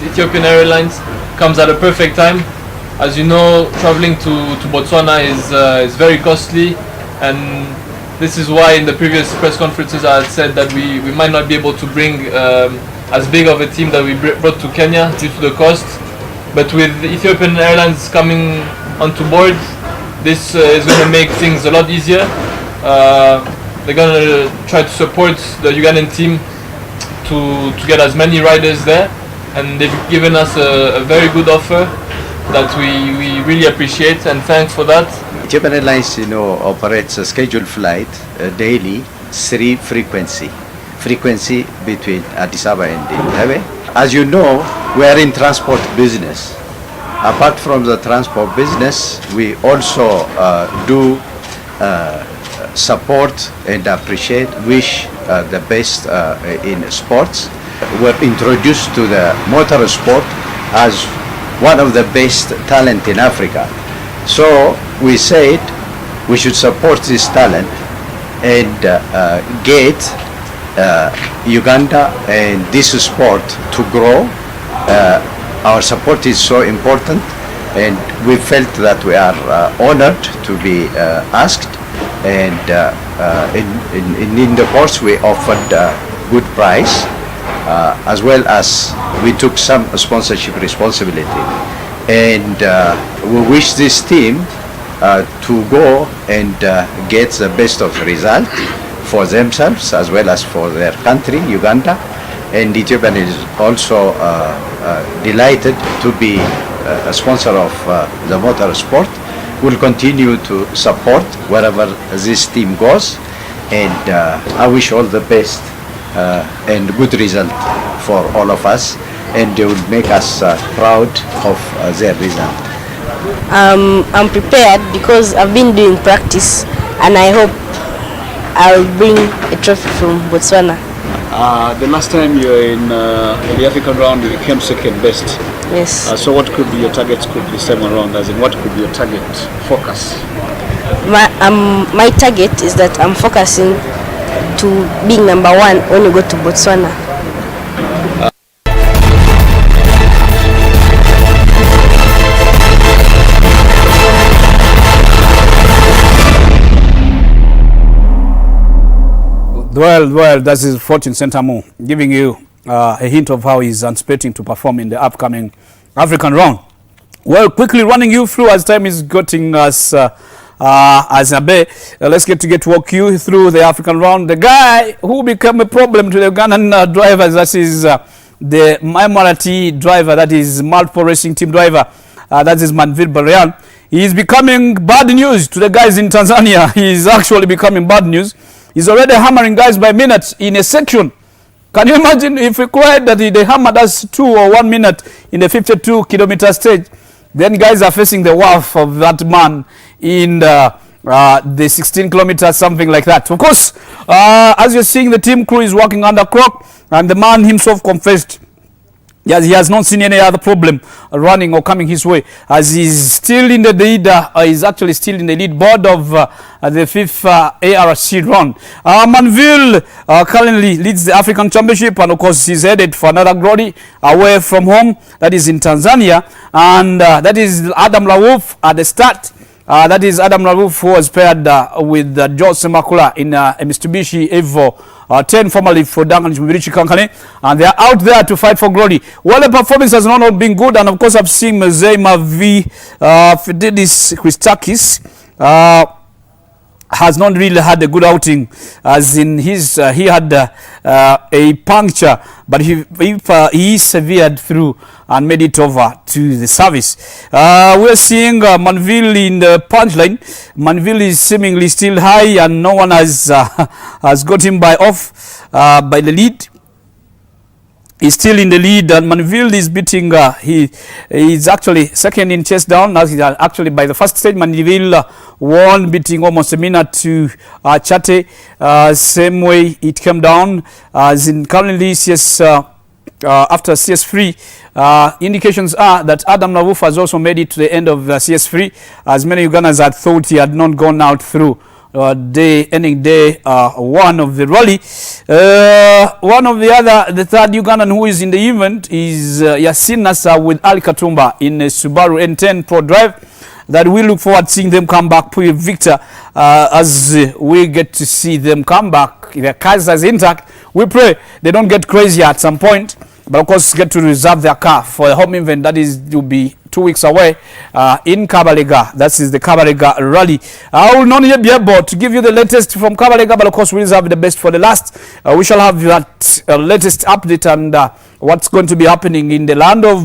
Ethiopian Airlines comes at a perfect time. As you know, traveling to Botswana is very costly, and this is why in the previous press conferences I had said that we might not be able to bring as big of a team that we brought to Kenya due to the cost. But with Ethiopian Airlines coming onto board, this is going to make things a lot easier. They're going to try to support the Ugandan team to get as many riders there, and they've given us a very good offer that we really appreciate, and thanks for that. Ethiopian Airlines, operates a scheduled flight daily, 3 frequency between Addis Ababa and Entebbe. As you know, we are in transport business. Apart from the transport business, we also do support and wish the best in sports. We're introduced to the motor sport as one of the best talent in Africa. So we said we should support this talent and get Uganda and this sport to grow. Our support is so important, and we felt that we are honored to be asked, and in the course we offered good price, as well as we took some sponsorship responsibility, and we wish this team to go and get the best of the result for themselves as well as for their country, Uganda. And Ethiopia is also delighted to be a sponsor of the motor sport. We'll continue to support wherever this team goes, and I wish all the best and good result for all of us, and they will make us proud of their result. I'm prepared because I've been doing practice, and I hope I'll bring a trophy from Botswana. The last time you were in the African round, you came second best. Yes. So what could be your targets this time around? As in, what could be your target focus? My target is that I'm focusing to being number 1 when we go to Botswana. Well, that is Fortune Sentamu giving you a hint of how he's anticipating to perform in the upcoming African round. Well, quickly running you through as time is getting us as a bit. Let's get to walk you through the African round. The guy who became a problem to the Ugandan drivers, that is the Emirati driver, that is multiple racing team driver, that is Manville Barian. He is becoming bad news to the guys in Tanzania. He is actually becoming bad news. He's already hammering guys by minutes in a section. Can you imagine if required that they hammered us 2 or 1 minute in the 52-kilometer stage? Then guys are facing the wrath of that man in the 16 kilometers, something like that. Of course, as you're seeing, the team crew is working under clock, and the man himself confessed he has not seen any other problem running or coming his way, as he's still in the lead. He's actually still in the lead board of the 5th ARC round. Manville currently leads the African Championship, and of course he's headed for another glory away from home, that is in Tanzania, and that is Adam Lawuf at the start. That is Adam Lawuf, who was paired with Jose Makula in Mitsubishi Evo 10, formerly for Dangan Mubirichi Kankane, and they are out there to fight for glory. Well, the performance has not been good, and of course I've seen Mzema V. Fidelis Christakis has not really had a good outing, as in his he had a puncture, but he severed through and made it over to the service. We're seeing Manville in the punchline. Manville is seemingly still high, and no one has got him by the lead. He's still in the lead, and Manville is beating, he is actually second in chase down. As actually by the first stage, Manville won, beating almost a minute to Chate. Same way it came down, as in currently CS, after CS3, indications are that Adam Lawuf has also made it to the end of CS3, as many Ugandans had thought he had not gone out through day, ending day one of the rally. One of the third Ugandan who is in the event is Yasin Nasser with Ali Katumba in a Subaru N10 Pro Drive. That we look forward to seeing them come back with victor as we get to see them come back. Their cars is intact. We pray they don't get crazy at some point, but of course get to reserve their car for the home event that is to be 2 weeks away in Kabalega. That is the Kabalega rally. I will not yet be able to give you the latest from Kabalega, but of course we reserve the best for the last. We shall have that latest update and what's going to be happening in the land of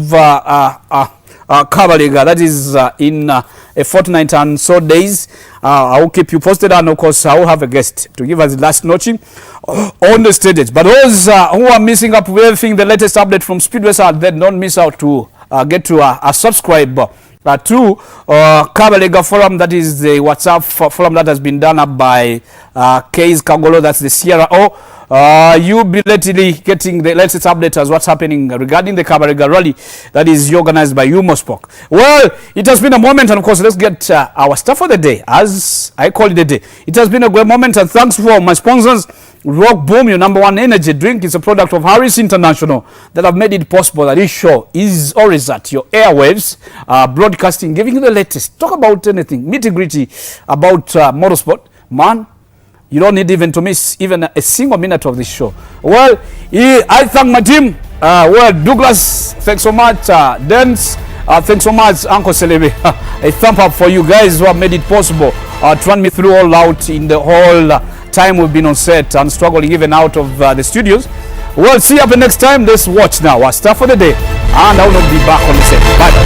Kabalega. That is in a fortnight and so days. I will keep you posted, and of course I will have a guest to give us the last notching on the stages. But those who are missing up with everything, the latest update from Speedway South, then don't miss out to get to subscribe to Kabalega Forum. That is the WhatsApp forum that has been done up by Keys Kagolo, that's the CRO. You'll be lately getting the latest update as what's happening regarding the Kabalega rally that is organized by UMOSPOC. Well, it has been a moment, and of course let's get our stuff for the day, as I call it the day. It has been a great moment, and thanks for my sponsors. Rock Boom, your number one energy drink, is a product of Harris International that have made it possible that this show is always at your airwaves, broadcasting, giving you the latest. Talk about anything, nitty-gritty about motorsport. Man, you don't need even to miss even a single minute of this show. Well, I thank my team. Well, Douglas, thanks so much. Dance, thanks so much, Uncle Selebe. A thumb up for you guys who have made it possible to run me through all out in the whole time we've been on set and struggling even out of the studios. Well, see you up next time. Let's watch now our stuff for the day, and I will not be back on the set. Bye bye.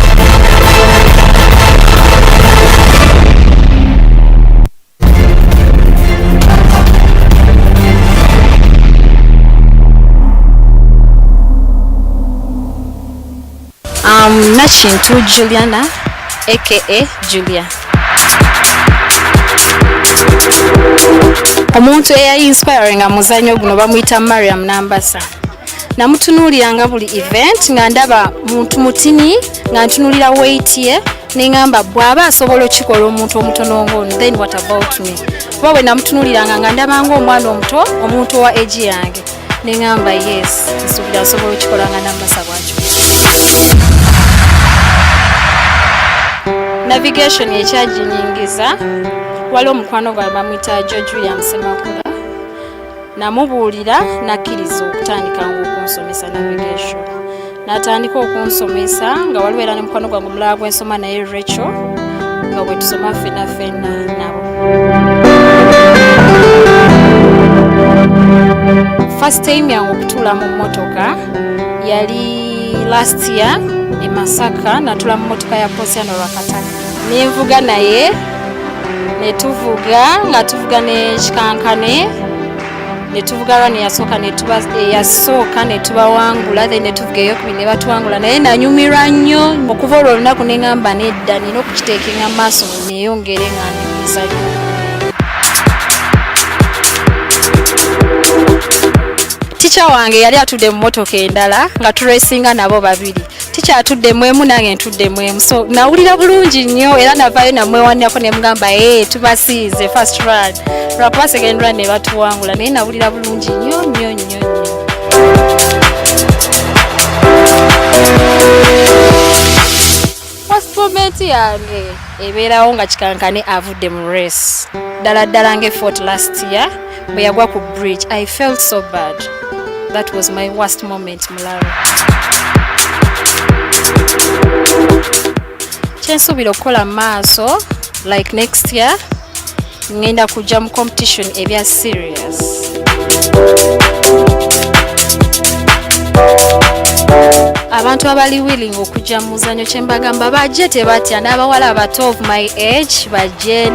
Nachintu Juliana, aka Julia. Omuntu inspiring amuzanyo guno bamuyita Mariam Nambasa. Namutunuuliranga buli event nga ndaba muntu mutini nga ntunulira weight ye nengamba bwaba asobola okikola omuntu omutono ngono, then what about me? Bwe namutunuuliranga nga ndabanga omwana omuto, omuntu wa age yange, nengamba yes, nsuubira asobola okikola nga Nambasa bw'atyo. Navigation ekyaginyingiza wali omukwano gwa bamuyita George William Semakula, namubuulira nakkiriza okutandika okunsomesa navigation. Natandika okunsomesa nga waliwo era ne mukwano gwange omulala gwensoma naye Rachel, nga bwe tusoma ffenna nabo. First time yange okutuula mu mmotoka yali last year e Masaka, natula mu mmotoka ya Posiano Lwakataka. Nenvuga naye netuvuga nga tuvuga ne kikankane, netuvuga rani yasooka netubawangula, then netuvuga eyokubiri ne batuwangula, naye nanyumirwa nnyo. Okuva olwo olunaku neŋŋamba nedda nina okukiteekenga mu maaso neeyongere nga ndimuzanyo. Ticha wange yali atudde mu mmotoka endala nga turesinga nabo babiri. Ticha atudde mwemu nange ntudde mwemu, so nawulira bulungi nnyo era navaayo namwewanirako ne mugamba tubasiize first run, lwakuba second run ne batuwangula, naye nawulira bulungi nnyo. First moment yange ebeerawo nga kikankane avudde mu race ddala nge Fort last year bwe yagwa ku bridge. I felt so bad. That was my worst moment mularo. Kyensuubira okukola maaso like next year ngenda kujja mu competition ebya serious. Abantu abali willing okujja mu muzanyo kyembagamba bajje tebatya, n'abawala abato of my age bajje,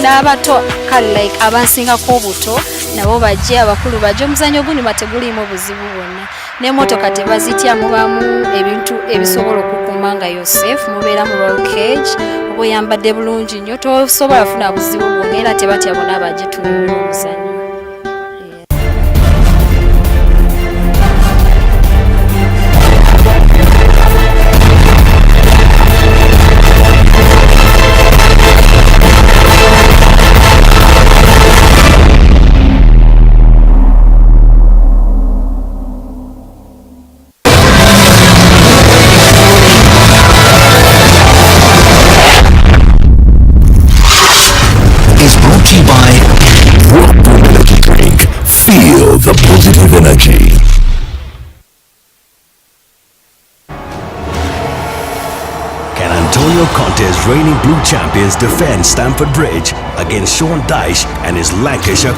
n'abato kali like abansingako obuto nabo bajje, abakulu bajje. Omuzanyo guno mategulimu obuzibu bwonna, n'emmotoka tebazitya, mubamu ebintu ebisobola okukuuma nga yourself, mubeera mu roll cage, oba oyambadde bulungi nnyo tosobola funa buzibu bwonna, era tebatya bonna bajje tunyumira omuzanyo. the positive energy. Can Antonio Conte's reigning blue champions defend Stamford Bridge against Sean Dyche and his Lancashire